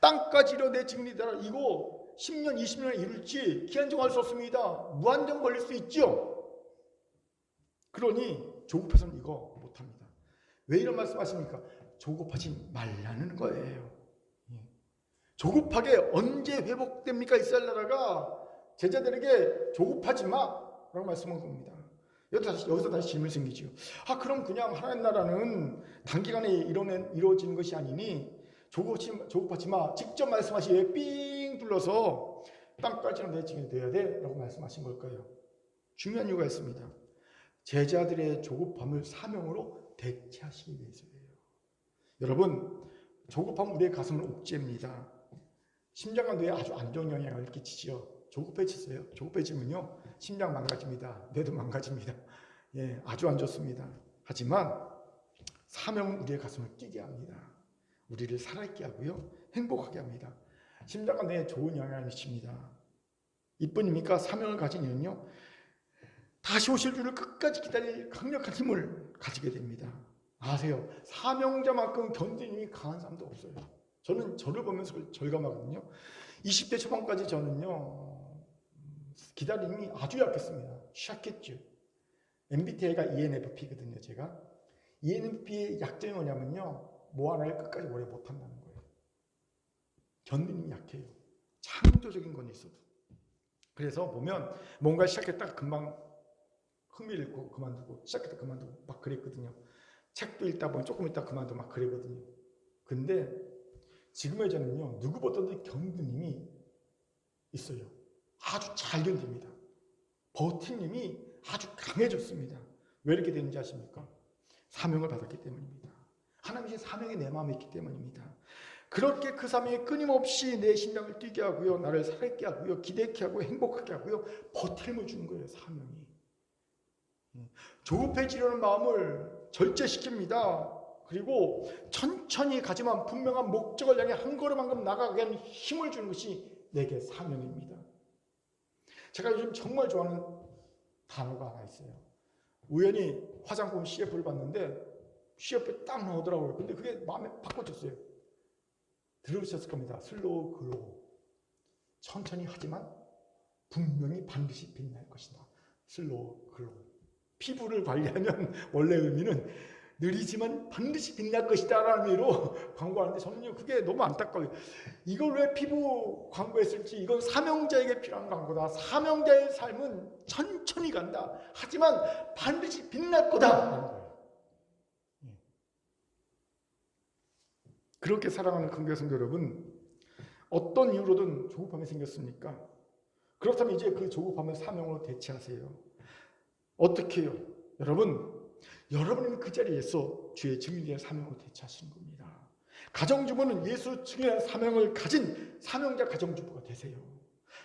땅까지 이뤄 내 증인이 되라 이거 10년, 20년을 이룰지 기한 정할 수 없습니다. 무한정 걸릴 수 있죠. 그러니 조급해서는 이거 못합니다. 왜 이런 말씀 하십니까? 조급하지 말라는 거예요. 조급하게 언제 회복됩니까? 이스라엘 나라가 제자들에게 조급하지 마라고 말씀한 겁니다. 여기서 다시 질문이 생기죠. 그럼 그냥 하나님 나라는 단기간에 이루어지는 것이 아니니 조급하지 마. 직접 말씀하시 왜 삥 둘러서 땅까지는 내 증인이 되어야 돼? 라고 말씀하신 걸까요? 중요한 이유가 있습니다. 제자들의 조급함을 사명으로 대체하시기 위해서예요. 여러분, 조급함은 우리의 가슴을 옥죄입니다. 심장과 뇌에 아주 안 좋은 영향을 끼치지요. 조급해지세요. 조급해지면요, 심장 망가집니다. 뇌도 망가집니다. 아주 안 좋습니다. 하지만 사명은 우리의 가슴을 뛰게 합니다. 우리를 살아있게 하고요, 행복하게 합니다. 심장과 뇌에 좋은 영향을 미칩니다. 이뿐입니까? 사명을 가진 이는요, 다시 오실 줄을 끝까지 기다릴 강력한 힘을 가지게 됩니다. 아세요? 사명자만큼 견디는 힘이 강한 사람도 없어요. 저는 저를 보면서 절감하거든요. 20대 초반까지 저는요, 기다림이 아주 약했습니다. 취약했죠. MBTI가 ENFP거든요. 제가 ENFP의 약점이 뭐냐면요, 뭐 하나를 끝까지 오래 못한다는 거예요. 견디는 약해요. 창조적인 건 있어도. 그래서 보면 뭔가 시작했다가 금방 흥미를 잃고 그만두고, 시작했다 그만두고 막 그랬거든요. 책도 읽다 보면 조금 있다 그만두고 막 그러거든요. 근데 지금의 저는요, 누구보다도 견디님이 있어요. 아주 잘 견딥니다. 버티님이 아주 강해졌습니다. 왜 이렇게 되는지 아십니까? 사명을 받았기 때문입니다. 하나님의 사명이 내 마음에 있기 때문입니다. 그렇게 그 사명이 끊임없이 내 심장을 뛰게 하고요, 나를 살아있게 하고요, 기대케 하고 행복하게 하고요, 버팀을 주는 거예요. 사명이. 조급해지려는 마음을 절제시킵니다. 그리고 천천히 가지만 분명한 목적을 향해 한 걸음 한 걸음 나가게 하는 힘을 주는 것이 내게 사명입니다. 제가 요즘 정말 좋아하는 단어가 하나 있어요. 우연히 화장품 CF를 봤는데 CF에 딱 나오더라고요. 근데 그게 마음에 바꿔줬어요. 들으셨을 겁니다. 슬로우 글로우. 천천히 하지만 분명히 반드시 빛날 것이다. 슬로우 글로우. 피부를 관리하면 원래 의미는 느리지만 반드시 빛날 것이다 라는 의미로 광고하는데 저는 그게 너무 안타까워요. 이걸 왜 피부 광고했을지. 이건 사명자에게 필요한 광고다. 사명자의 삶은 천천히 간다. 하지만 반드시 빛날 거다 라는 거예요. 그렇게 사랑하는 큰교회 성도 여러분, 어떤 이유로든 조급함이 생겼습니까? 그렇다면 이제 그 조급함을 사명으로 대체하세요. 어떻게 해요? 여러분은 그 자리에서 주의 증인의 사명으로 대체하시는 겁니다. 가정주부는 예수 증인의 사명을 가진 사명자 가정주부가 되세요.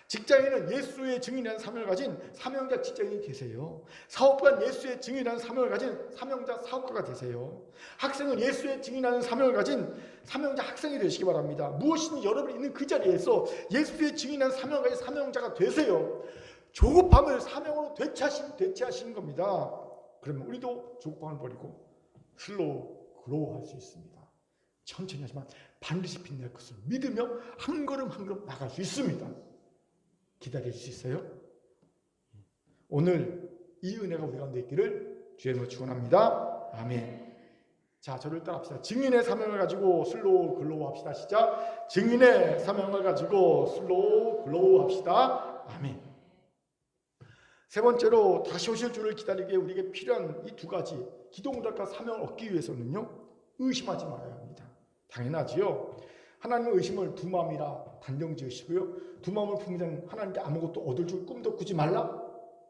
직장인은 예수의 증인이라는 사명을 가진 사명자 직장인이 되세요. 사업가는 예수의 증인이라는 사명을 가진 사명자 사업가가 되세요. 학생은 예수의 증인이라는 사명을 가진 사명자 학생이 되시기 바랍니다. 무엇이든 여러분이 있는 그 자리에서 예수의 증인이라는 사명을 가진 사명자가 되세요. 조급함을 사명으로 대체하시는 겁니다. 그러면 우리도 조급함을 버리고 슬로우 글로우 할 수 있습니다. 천천히 하지만 반드시 빛날 것을 믿으며 한 걸음 한 걸음 나갈 수 있습니다. 기다릴 수 있어요? 오늘 이 은혜가 우리 가운데 있기를 주의 이름으로 축원합니다. 아멘. 자, 저를 따라합시다. 증인의 사명을 가지고 슬로우 글로우 합시다. 시작. 증인의 사명을 가지고 슬로우 글로우 합시다. 아멘. 세 번째로 다시 오실 주를 기다리기에 우리에게 필요한 이 두 가지 기도응답과 사명을 얻기 위해서는요, 의심하지 말아야 합니다. 당연하지요. 하나님의 의심을 두 마음이라 단정 지으시고요, 두 마음을 품으면 하나님께 아무것도 얻을 줄 꿈도 꾸지 말라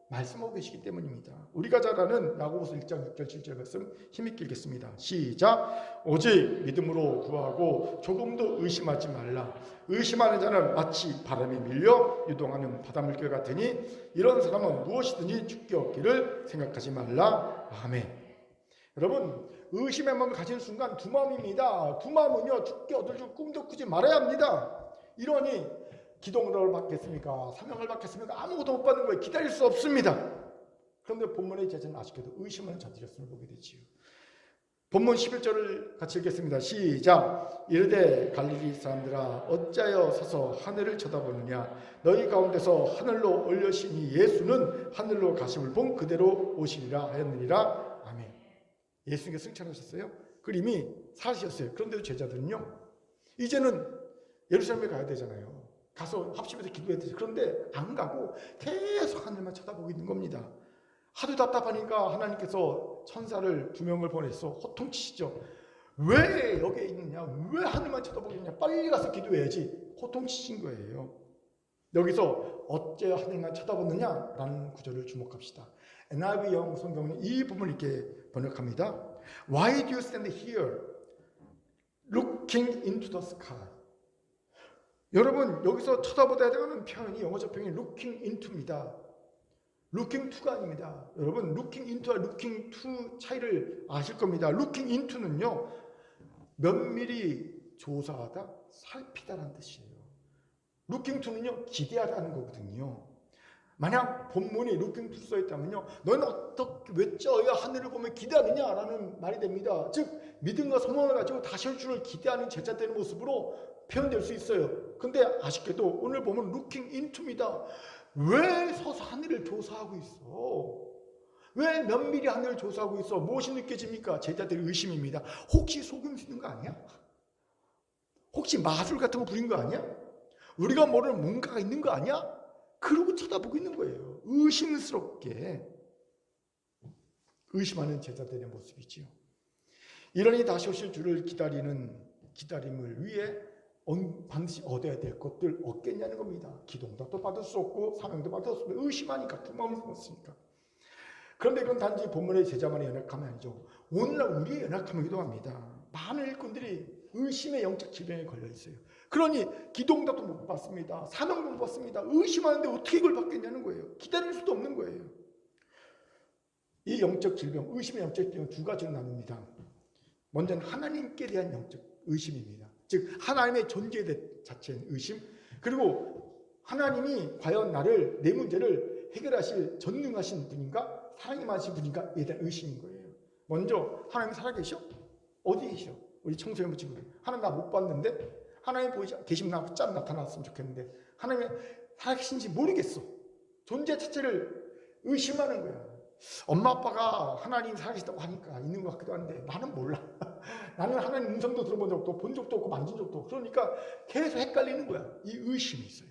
말씀하고 계시기 때문입니다. 우리가 잘 아는 야고보서 1장 6절 7절 말씀 힘있게 읽겠습니다. 시작. 오직 믿음으로 구하고 조금도 의심하지 말라. 의심하는 자는 마치 바람에 밀려 유동하는 바닷물결 같으니 이런 사람은 무엇이든지 죽게 얻기를 생각하지 말라. 아멘. 여러분, 의심의 마음을 가진 순간 두 마음입니다. 두 마음은요, 죽게 얻을 줄 꿈도 꾸지 말아야 합니다. 이러니 기도응답을 받겠습니까? 사명을 받겠습니까? 아무것도 못 받는 거예요. 기다릴 수 없습니다. 그런데 본문의 제자는 아쉽게도 의심하는 자들이었음을 보게 되지요. 본문 11절을 같이 읽겠습니다. 시작. 이르되 갈릴리 사람들아 어찌하여 서서 하늘을 쳐다보느냐. 너희 가운데서 하늘로 올려시니 예수는 하늘로 가심을 본 그대로 오시리라 하였느니라. 아멘. 예수님께서 승천하셨어요. 그 이미 사시셨어요. 그런데도 제자들은요, 이제는 예루살렘에 가야 되잖아요. 가서 합심해서 기도해야 되죠. 그런데 안 가고 계속 하늘만 쳐다보고 있는 겁니다. 하도 답답하니까 하나님께서 천사를 2명을 보내서 호통치시죠. 왜 여기에 있느냐? 왜 하늘만 쳐다보고 있느냐? 빨리 가서 기도해야지. 호통치신 거예요. 여기서 어째 하늘만 쳐다보느냐? 라는 구절을 주목합시다. NIV 영어 성경은 이 부분을 이렇게 번역합니다. Why do you stand here looking into the sky? 여러분, 여기서 쳐다보다 되는 표현이 영어적 표현이 looking into입니다. looking to가 아닙니다. 여러분, looking into와 looking to 차이를 아실 겁니다. looking into는요, 면밀히 조사하다, 살피다라는 뜻이에요. looking to는요, 기대하다는 거거든요. 만약 본문이 looking to 써있다면요, 너는 어떻게 외쳐야 하늘을 보며 기대하느냐라는 말이 됩니다. 즉, 믿음과 소망을 가지고 다시 올 줄을 기대하는 제자들의 모습으로 표현될 수 있어요. 근데 아쉽게도 오늘 보면 looking into입니다. 왜 서서 하늘을 조사하고 있어? 왜 면밀히 하늘을 조사하고 있어? 무엇이 느껴집니까? 제자들의 의심입니다. 혹시 속임 쓰는 거 아니야? 혹시 마술 같은 거 부린 거 아니야? 우리가 모르는 뭔가가 있는 거 아니야? 그러고 쳐다보고 있는 거예요. 의심스럽게 의심하는 제자들의 모습이지요. 이러니 다시 오실 주를 기다리는 기다림을 위해 반드시 얻어야 될 것들 얻겠냐는 겁니다. 기도응답도 받을 수 없고 사명도 받을 수 없고 의심하니까 두 마음을 품었으니까. 그런데 이건 단지 본문의 제자만의 연약함이 아니죠. 오늘날 우리의 연약함이기도 합니다. 많은 일꾼들이 의심의 영적 질병에 걸려 있어요. 그러니 기도응답도 못 받습니다. 사명도 못 받습니다. 의심하는데 어떻게 이걸 받겠냐는 거예요. 기다릴 수도 없는 거예요. 이 영적 질병, 의심의 영적 질병은 두 가지로 나눕니다. 먼저는 하나님께 대한 영적 의심입니다. 즉 하나님의 존재 자체인 의심, 그리고 하나님이 과연 내 문제를 해결하실 전능하신 분인가, 사랑임하신 분인가에 대한 의심인 거예요. 먼저 하나님 살아계셔? 어디 계셔? 우리 청소년 친구들, 하나님 나 못 봤는데, 하나님 보이지 계시면 나 짠 나타났으면 좋겠는데 하나님이 살아계신지 모르겠어. 존재 자체를 의심하는 거야. 엄마 아빠가 하나님 살아계시다고 하니까 있는 것 같기도 한데 나는 몰라. 나는 하나님 음성도 들어본 적도 없고 본 적도 없고 만진 적도 없고, 그러니까 계속 헷갈리는 거야. 이 의심이 있어요.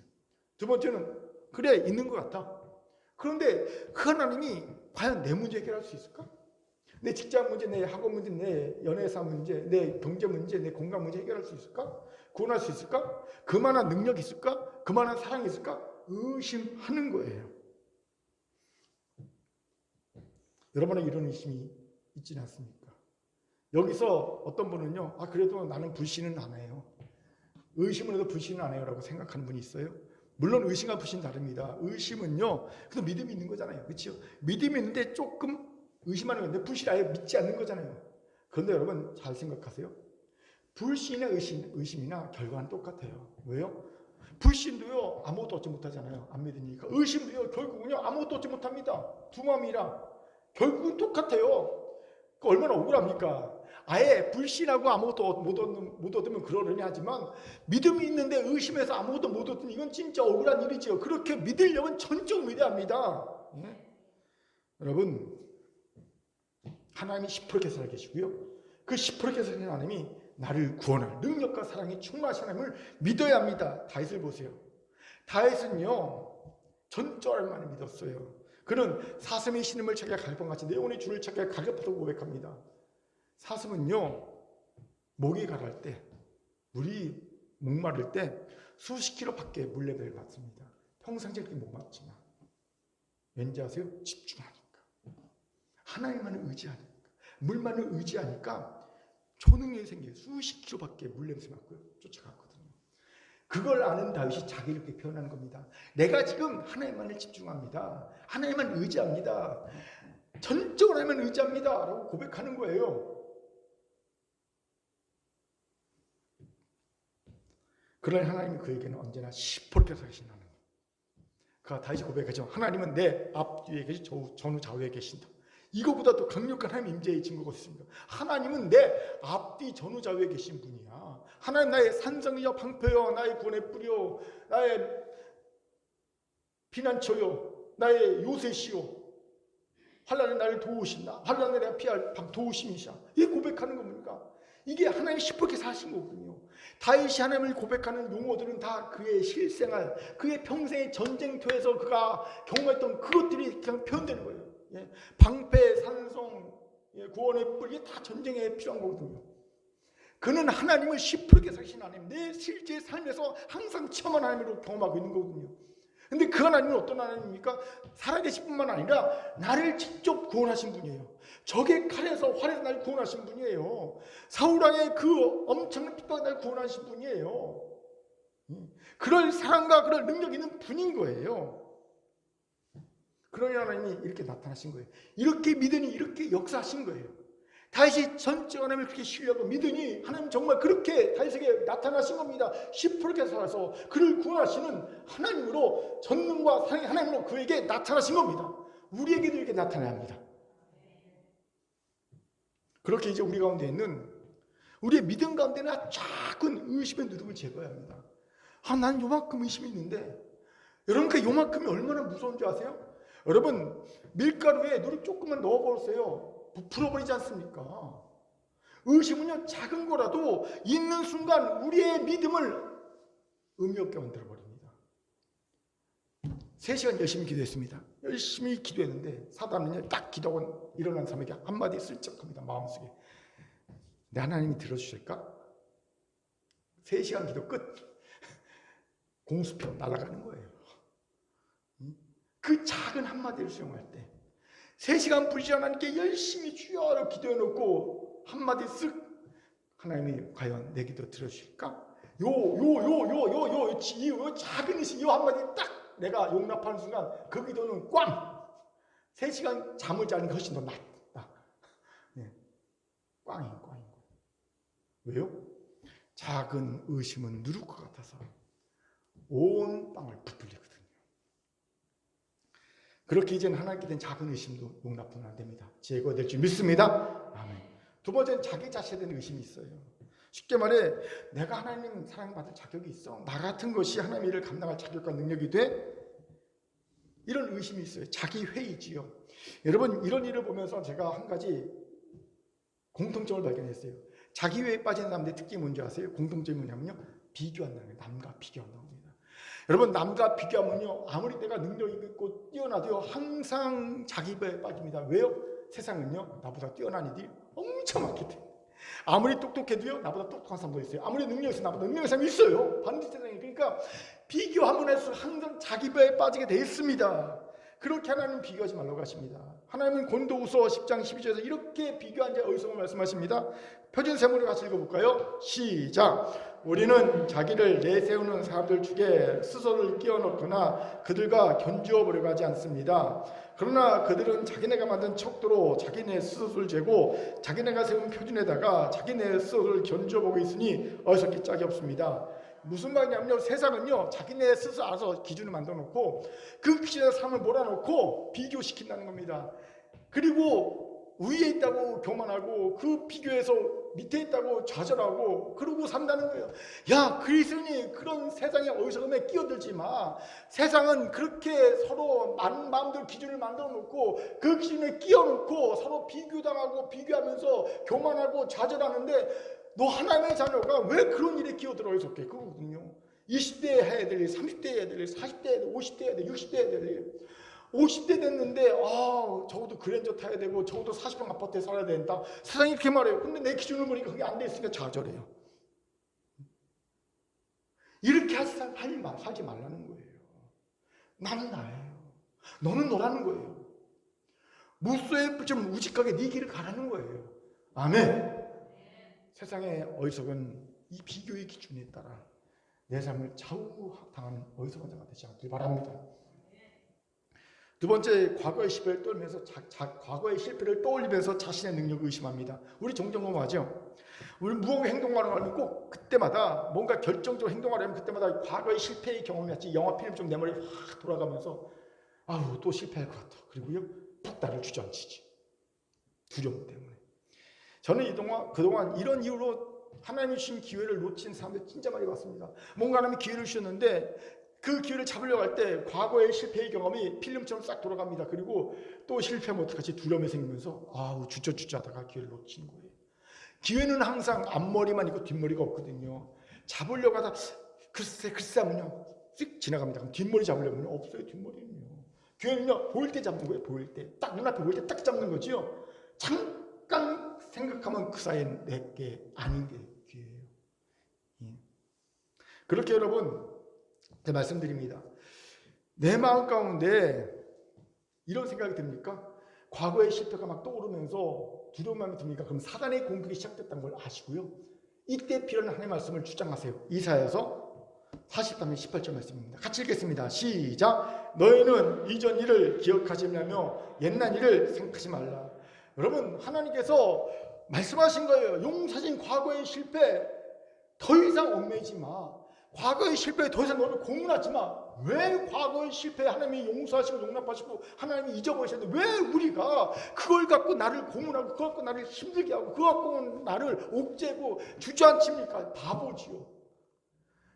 두 번째는 그래 있는 것 같아. 그런데 그 하나님이 과연 내 문제 해결할 수 있을까? 내 직장 문제, 내 학업 문제, 내 연애사 문제, 내 경제 문제, 내 건강 문제 해결할 수 있을까? 구원할 수 있을까? 그만한 능력이 있을까? 그만한 사랑이 있을까? 의심하는 거예요. 여러분의 이런 의심이 있지는 않습니까? 여기서 어떤 분은요, 그래도 나는 불신은 안 해요. 의심을 해도 불신은 안 해요 라고 생각하는 분이 있어요. 물론 의심과 불신 다릅니다. 의심은요, 그래도 믿음이 있는 거잖아요. 그렇죠? 믿음이 있는데 조금 의심하는 건데 불신 아예 믿지 않는 거잖아요. 그런데 여러분 잘 생각하세요. 불신이나 의심이나 결과는 똑같아요. 왜요? 불신도요 아무것도 얻지 못하잖아요. 안 믿으니까. 의심도요 결국은요 아무것도 얻지 못합니다. 두 마음이라 결국은 똑같아요. 얼마나 억울합니까? 아예 불신하고 아무것도 못 얻으면 그러려니 하지만 믿음이 있는데 의심해서 아무것도 못 얻으면 이건 진짜 억울한 일이죠. 그렇게 믿으려면 전적 믿어야 합니다. 네? 여러분, 하나님이 10% 살아계시고요, 그 시퍼렇게 사신 하나님이 나를 구원할 능력과 사랑이 충만하신 하나님을 믿어야 합니다. 다윗을 보세요. 다윗은요 전적할 만을 믿었어요. 그는 사슴의 신음을 자기가 갈팡같이 내 영혼의 주를 자기가 갈급하다고 고백합니다. 사슴은요 목이 가랄 때, 물이 목마를 때 수십 킬로 밖에 물레배를 받습니다. 평상시에 그렇게 목마르지만 왠지 아세요? 집중하니까, 하나님만을 의지하니까, 물만을 의지하니까 초능력이 생겨요. 수십 킬로 밖에 물냄새 맡고 쫓아갔거든요. 그걸 아는 다윗이 자기를 이렇게 표현하는 겁니다. 내가 지금 하나님만을 집중합니다. 하나님만 의지합니다. 전적으로 하나님만 의지합니다. 라고 고백하는 거예요. 그러나 하나님이 그에게는 언제나 시퍼렇게 사신 하나님. 그가 다윗이 고백하죠. 하나님은 내 앞뒤에 계시 전후 좌우에 계신다. 이거보다 더 강력한 하나님 임재의 증거가 있습니다. 하나님은 내 앞뒤 전후 좌우에 계신 분이야. 하나님 나의 산성이여 방패여 나의 구원의 뿌리여 나의 피난처여 나의 요새시여 환난에 나를 도우신다. 환난에 내가 피할 도우심이시야. 이게 고백하는 겁니까? 이게 하나님이 시퍼렇게 사신 거거든요. 다윗이 하나님을 고백하는 용어들은 다 그의 실생활, 그의 평생의 전쟁터에서 그가 경험했던 그것들이 그냥 표현되는 거예요. 방패, 산성, 구원의 뿔, 이게 다 전쟁에 필요한 거거든요. 그는 하나님을 시퍼렇게 사신 하나님, 내 실제 삶에서 항상 체험한 하나님으로 경험하고 있는 거거든요. 근데 그 하나님은 어떤 하나님입니까? 살아계신 뿐만 아니라 나를 직접 구원하신 분이에요. 적의 칼에서 활에서 나를 구원하신 분이에요. 사울왕의 그 엄청난 핍박에 나를 구원하신 분이에요. 그럴 사랑과 그럴 능력이 있는 분인 거예요. 그러니 하나님이 이렇게 나타나신 거예요. 이렇게 믿으니 이렇게 역사하신 거예요. 다윗이 전적 하나님을 그렇게 신뢰하고 믿으니 하나님 정말 그렇게 다윗에게 나타나신 겁니다. 시퍼렇게 살아서 그를 구원하시는 하나님으로, 전능과 사랑의 하나님으로 그에게 나타나신 겁니다. 우리에게도 이렇게 나타나야 합니다. 그렇게 이제 우리 가운데 있는 우리의 믿음 가운데는 작은 의심의 누룩을 제거해야 합니다. 난 요만큼 의심이 있는데, 여러분 그 요만큼이 얼마나 무서운 줄 아세요? 여러분 밀가루에 누룩 조금만 넣어보세요. 부풀어버리지 않습니까? 의심은요 작은 거라도 있는 순간 우리의 믿음을 의미 없게 만들어버립니다. 3시간 열심히 기도했습니다. 열심히 기도했는데 사단은요 딱 기도하고 일어난 사람에게 한마디 슬쩍합니다. 마음속에 내 하나님이 들어주실까? 3시간 기도 끝. 공수표 날아가는 거예요. 그 작은 한마디를 수용할 때 3시간 부르지 않았는데 열심히 주여라고 기도해놓고 한마디 쓱, 하나님이 과연 내 기도 들어주실까? 요 작은 의심, 요 한마디 딱 내가 용납하는 순간 그 기도는 꽝! 3시간 잠을 자는 게 훨씬 더 낫다. 꽝인 거예요. 왜요? 작은 의심은 누를 것 같아서 온 땅을 부풀리거든요. 그렇게 이제는 하나님께 된 작은 의심도 용납하면 안 됩니다. 제거될 줄 믿습니다. 아멘. 두 번째는 자기 자신에 대한 의심이 있어요. 쉽게 말해 내가 하나님 사랑받을 자격이 있어? 나 같은 것이 하나님의 일을 감당할 자격과 능력이 돼? 이런 의심이 있어요. 자기 회의지요. 여러분 이런 일을 보면서 제가 한 가지 공통점을 발견했어요. 자기 회의에 빠지는 사람들의 특징이 뭔지 아세요? 공통점이 뭐냐면요, 비교한다는 거예요. 남과 비교한다는 겁니다. 여러분 남과 비교하면요 아무리 내가 능력이 있고 뛰어나도요 항상 자기 배에 빠집니다. 왜요? 세상은요 나보다 뛰어난 이들이 엄청 많기 때문에. 아무리 똑똑해도요 나보다 똑똑한 사람도 있어요. 아무리 능력이 있어요 나보다 능력한 사람이 있어요. 반드시 세상에. 그러니까 비교하면 할수록 항상 자기 배에 빠지게 돼 있습니다. 그렇게 하나님은 비교하지 말라고 하십니다. 하나님은 고린도후서 10장 12절에서 이렇게 비교한 자의 어리석음을 말씀하십니다. 표준세모를 같이 읽어볼까요? 시작! 우리는 자기를 내세우는 사람들 중에 스스로를 끼워넣거나 그들과 견주어 보려고 하지 않습니다. 그러나 그들은 자기네가 만든 척도로 자기네 스스로를 재고 자기네가 세운 표준에다가 자기네 스스로를 견주어 보고 있으니 어리석기 짝이 없습니다. 무슨 말이냐면요, 세상은요 자기네 스스로 알아서 기준을 만들어 놓고 그 기준에 사람을 몰아놓고 비교시킨다는 겁니다. 그리고 위에 있다고 교만하고 그 비교해서 밑에 있다고 좌절하고 그러고 산다는 거예요. 야, 그리스도인이 그런 세상의 어리석음에 끼어들지 마. 세상은 그렇게 서로 많은 마음들 기준을 만들어 놓고 그 기준에 끼어놓고 서로 비교당하고 비교하면서 교만하고 좌절하는데 너 하나님의 자녀가 왜 그런 일에 끼어들어야 좋게 그거거든요. 20대에 해야 될 일, 30대에 해야 될 일, 40대에 해야 될 일, 50대에 해야 될 일, 60대에 해야 될 일. 50대 됐는데 적어도 그랜저 타야 되고 적어도 40평 아파트에 살아야 된다. 세상이 이렇게 말해요. 근데 내 기준을 보니까 그게 안 돼 있으니까 좌절해요. 이렇게 살지 말라는 거예요. 나는 나예요. 너는 너라는 거예요. 무소의 뿔처럼 우직하게 네 길을 가라는 거예요. 아멘. 세상의 어리석은 이 비교의 기준에 따라 내 삶을 좌우당하는 어리석은 자가 되지 않길 바랍니다. 두 번째, 과거의 실패를 떠올리면서 과거의 실패를 떠올리면서 자신의 능력을 의심합니다. 우리 종종 하죠. 우리 무언가 행동하려고 하면 꼭 그때마다 뭔가 결정적으로 행동하려면 그때마다 과거의 실패의 경험이 같이 영화 필름 좀 내 머리에 확 돌아가면서 또 실패할 것 같아. 그리고요 푹 나를 주저앉히지. 두려움 때문에. 저는 그동안 이런 이유로 하나님이 주신 기회를 놓친 사람들 진짜 많이 봤습니다. 뭔가 하나님이 기회를 주셨는데 그 기회를 잡으려고 할 때 과거의 실패의 경험이 필름처럼 싹 돌아갑니다. 그리고 또 실패하면 어떡하지 두려움이 생기면서 주저하다가 기회를 놓치는 거예요. 기회는 항상 앞머리만 있고 뒷머리가 없거든요. 잡으려고 하다 글쎄 하면요 쓱 지나갑니다. 그럼 뒷머리 잡으려면 없어요. 뒷머리는요. 기회는요 보일 때 잡는 거예요. 보일 때 딱 눈앞에 보일 때 딱 잡는 거지요. 잠깐 생각하면 그 사이에 내게 아닌 게 기회예요. 그렇게 여러분 제가 말씀드립니다. 내 마음 가운데 이런 생각이 듭니까? 과거의 실패가 막 떠오르면서 두려운 마음이 듭니까? 그럼 사단의 공격이 시작됐다는 걸 아시고요. 이때 필요한 하나님의 말씀을 주장하세요. 이사야서 43장 18절 말씀입니다. 같이 읽겠습니다. 시작. 너희는 이전 일을 기억하지 말며 옛날 일을 생각하지 말라. 여러분 하나님께서 말씀하신 거예요. 용사진 과거의 실패 더 이상 얽매이지 마. 과거의 실패에 더 이상 너를 고문하지 마. 왜 과거의 실패에 하나님이 용서하시고 용납하시고 하나님이 잊어버리셨는데 왜 우리가 그걸 갖고 나를 고문하고 그걸 갖고 나를 힘들게 하고 그걸 갖고 나를 옥죄고 주저앉힙니까? 바보지요.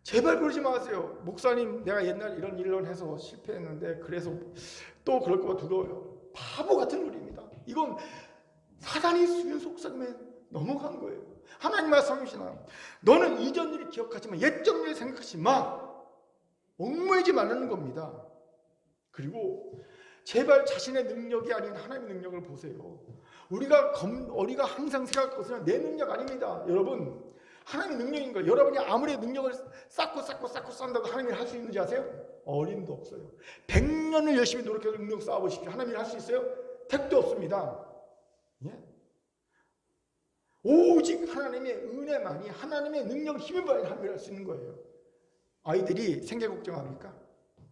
제발 그러지 마세요. 목사님 내가 옛날 이런 일을 해서 실패했는데 그래서 또 그럴 거가 두려워요. 바보 같은 일입니다. 이건 사단이 수면 속삭임에 넘어간 거예요. 하나님 말씀하시나 너는 이전 일을 기억하지만 옛적 일을 생각하지 마. 얽매이지 말라는 겁니다. 그리고 제발 자신의 능력이 아닌 하나님의 능력을 보세요. 우리가 항상 생각할 것은 내 능력 아닙니다. 여러분 하나님의 능력인 거예요. 여러분이 아무리 능력을 쌓고 쌓는다고 하나님이 할 수 있는지 아세요? 어림도 없어요. 100년을 열심히 노력해서 능력 쌓아보십시오. 하나님이 할 수 있어요? 택도 없습니다. 예? 오직 하나님의 은혜만이 하나님의 능력 힘을 하나님이 할 수 있는 거예요. 아이들이 생계 걱정합니까?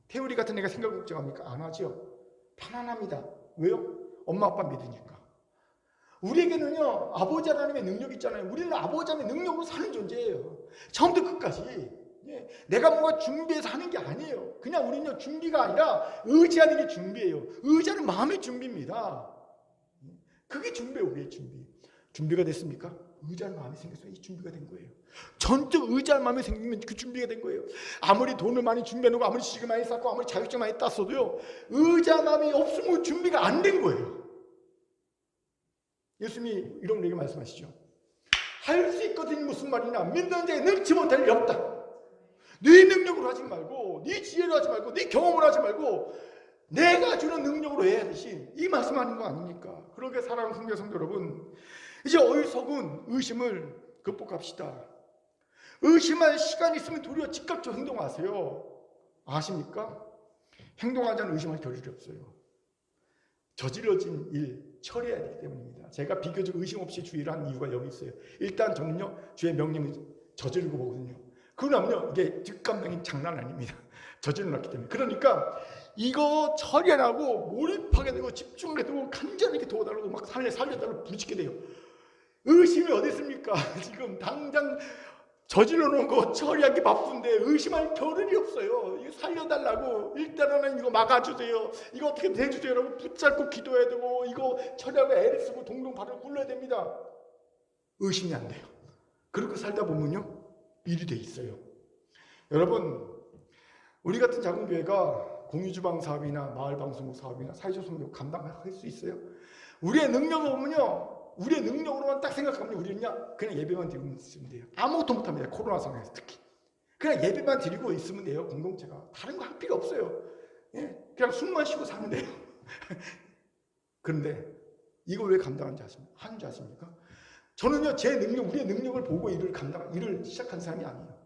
태우리 같은 애가 생계 걱정합니까? 안 하죠. 편안합니다. 왜요? 엄마 아빠 믿으니까. 우리에게는요 아버지 하나님의 능력이 있잖아요. 우리는 아버지 하나님의 능력으로 사는 존재예요. 처음부터 끝까지. 예. 내가 뭔가 준비해서 하는 게 아니에요. 그냥 우리는 준비가 아니라 의지하는 게 준비예요. 의지하는 마음의 준비입니다. 그게 준비예요. 우리의 준비. 준비가 됐습니까? 의지할 마음이 생겨서 이 준비가 된 거예요. 전적 의지할 마음이 생기면 그 준비가 된 거예요. 아무리 돈을 많이 준비해놓고 아무리 지식을 많이 쌓고 아무리 자격증 많이 땄어도요 의지할 마음이 없으면 준비가 안 된 거예요. 예수님이 이런 얘기 말씀하시죠. 할 수 있거든 무슨 말이냐. 믿는 자에 능치 못할 일 없다. 네 능력으로 하지 말고 네 지혜로 하지 말고 네 경험으로 하지 말고 내가 주는 능력으로 해야 되시. 이 말씀하는 거 아닙니까? 그러게 사랑하는 성도 성도 여러분, 이제 어리석은 의심을 극복합시다. 의심할 시간이 있으면 도리어 즉각적으로 행동하세요. 아십니까? 행동하지 않은 의심할 겨를이 없어요. 저질러진 일 처리해야 되기 때문입니다. 제가 비교적 의심 없이 주의를 한 이유가 여기 있어요. 일단 저는요 주의 명령을 저지르고 보거든요. 그러면요 이게 뒷감당이 장난 아닙니다. 저질러놨기 때문에. 그러니까 이거 처리 안 하고 몰입하게 되고 집중하게 되고 간절히 이렇게 도와달라고 막 살려달라고 부딪히게 돼요. 의심이 어디 있습니까? 지금 당장 저질러 놓은 거 처리하기 바쁜데 의심할 겨를이 없어요. 이거 살려달라고, 일단은 이거 막아주세요, 이거 어떻게 해주세요 라고 붙잡고 기도해야 되고, 이거 처리하고 애를 쓰고 동동 발을 굴러야 됩니다. 의심이 안 돼요. 그렇게 살다 보면요 일이 돼 있어요. 여러분, 우리 같은 작은 교회가 공유주방 사업이나 마을방송국 사업이나 사회적 선교 감당할 수 있어요? 우리의 능력을 보면요, 우리의 능력으로만 딱 생각하면 우리는요 그냥 예배만 드리고 있으면 돼요. 아무것도 못합니다. 코로나 상황에서 특히 그냥 예배만 드리고 있으면 돼요. 공동체가 다른 거 할 필요 없어요. 예? 그냥 숨만 쉬고 사면 돼요. 그런데 이걸 왜 하는지 아십니까? 저는요 제 능력, 우리의 능력을 보고 일을 시작한 사람이 아니에요.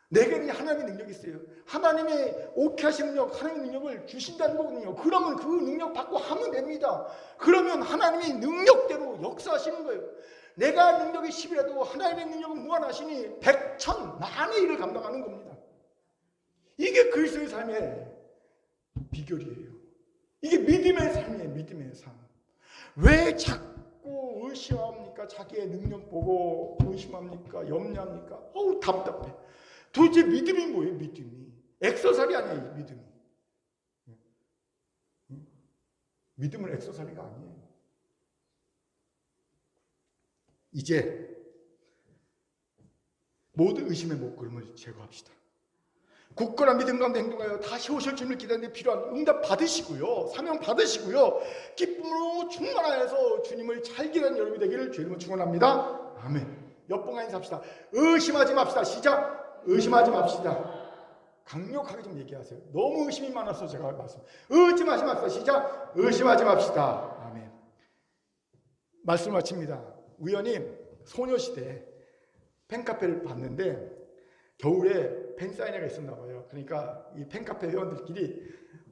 내게는 하나님의 능력이 있어요. 하나님의 오케이 하신 능력, 하나님의 능력을 주신다는 거거든요. 그러면 그 능력 받고 하면 됩니다. 그러면 하나님이 능력대로 역사하시는 거예요. 내가 능력이 10이라도 하나님의 능력은 무한하시니 100, 1000, 만의 일을 감당하는 겁니다. 이게 그리스도의 삶의 비결이에요. 이게 믿음의 삶이에요. 믿음의 삶. 왜 자꾸 의심합니까? 자기의 능력 보고 의심합니까? 염려합니까? 어우 답답해. 도대체 믿음이 뭐예요? 믿음이 엑서살이 아니에요. 믿음은 엑서살이가 아니에요. 이제 모든 의심의 목걸음을 제거합시다. 굳건한 믿음 가운데 행동하여 다시 오실 주님을 기다리는 데 필요한 응답 받으시고요, 사명 받으시고요, 기쁨으로 충만하여서 주님을 잘 기다리는 여러분이 되기를 주님으로 축원합니다. 아멘. 옆봉아 인사합시다. 의심하지 맙시다. 시작. 의심하지 맙시다. 강력하게 좀 얘기하세요. 너무 의심이 많아서 제가 의심하지 맙시다. 시작. 의심하지 맙시다. 아멘. 말씀 마칩니다. 우연히 소녀시대 팬카페를 봤는데 겨울에 팬사인회가 있었나 봐요. 그러니까 이 팬카페 회원들끼리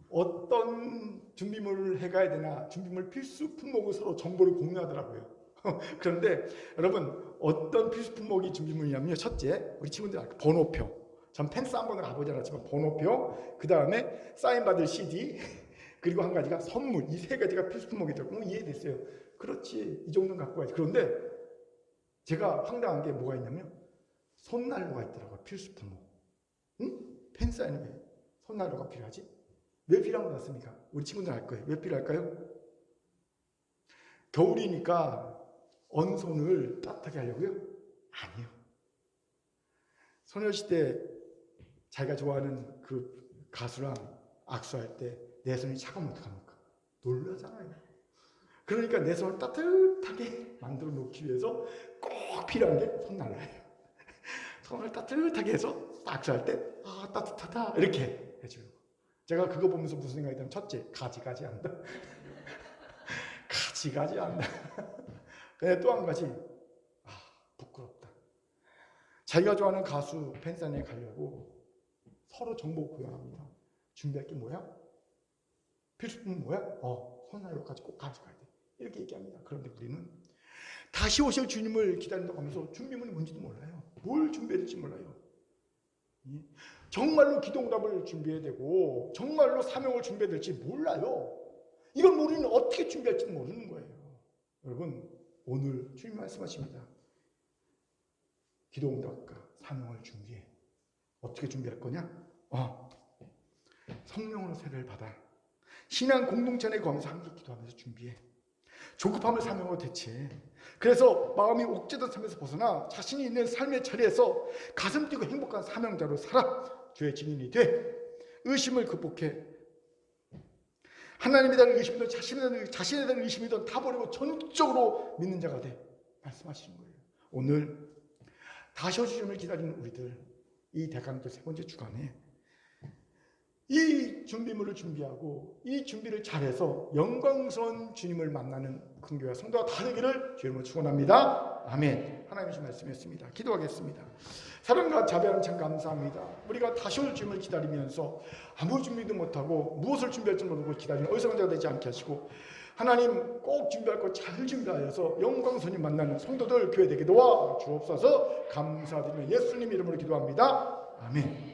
어떤 준비물을 해가야 되나, 준비물 필수 품목을 서로 정보를 공유하더라고요. 그런데 여러분, 어떤 필수 품목이 준비물이냐면요, 첫째, 우리 친구들 번호표. 전 팬스 한 번을 가보지 않았지만 번호표, 그 다음에 사인받을 CD, 그리고 한 가지가 선물. 이 세 가지가 필수 품목이더라고요. 이해됐어요. 그렇지, 이 정도는 갖고 가야지. 그런데 제가 황당한 게 뭐가 있냐면 손난로가 있더라고요. 필수 품목. 응? 팬사인회 왜 손난로가 필요하지? 왜 필요한 것 같습니까? 우리 친구들 알 거예요. 왜 필요할까요? 겨울이니까 언손을 따뜻하게 하려고요? 아니요. 소녀시대 자기가 좋아하는 그 가수랑 악수할 때 내 손이 차가우면 어떡합니까? 놀라잖아요. 그러니까 내 손을 따뜻하게 만들어 놓기 위해서 꼭 필요한 게 손난로예요. 손을 따뜻하게 해서 악수할 때 따뜻하다 이렇게 해주려고. 제가 그거 보면서 무슨 생각이 들면, 첫째, 가지가지 한다. 가지가지 한다. 또 한 가지, 부끄럽다. 자기가 좋아하는 가수 팬사인회에 가려고 서로 정보 교환합니다. 준비할 게 뭐야? 필수품은 뭐야? 손난로까지 꼭 가져가야 돼. 이렇게 얘기합니다. 그런데 우리는 다시 오실 주님을 기다린다고 하면서 준비물이 뭔지도 몰라요. 뭘 준비해야 될지 몰라요. 정말로 기도응답을 준비해야 되고 정말로 사명을 사명해야 될지 몰라요. 이걸 모르면 어떻게 준비할지 모르는 거예요. 여러분, 오늘 주님 말씀하십니다. 기도응답과 사명을 준비해. 어떻게 준비할 거냐? 성령으로 세례를 받아 신앙 공동체 안에 거하면서 함께 기도하면서 준비해. 조급함을 사명으로 대체해. 그래서 마음이 옥죄던 삶에서 벗어나 자신이 있는 삶의 자리에서 가슴 뛰고 행복한 사명자로 살아 주의 증인이 돼. 의심을 극복해. 하나님에 대한 의심이든 자신에 대한 의심이든 다 버리고 전적으로 믿는 자가 돼. 말씀하시는 거예요. 오늘 다시 오실 주님을 기다리는 우리들, 이 대강절 세 번째 주간에 이 준비물을 준비하고 이 준비를 잘해서 영광스러운 주님을 만나는 큰교회 성도가 다 되기를 주님으로 축원합니다. 아멘. 하나님의 말씀이었습니다. 기도하겠습니다. 사랑과 자비하는 참 감사합니다. 우리가 다시 올 주님을 기다리면서 아무 준비도 못하고 무엇을 준비할지 모르고 기다리는 어리석은 자가 되지 않게 하시고, 하나님 꼭 준비할 것 잘 준비하여서 영광스러운 만나는 성도들 교회 되게 도와 주옵소서. 감사드리며 예수님 이름으로 기도합니다. 아멘.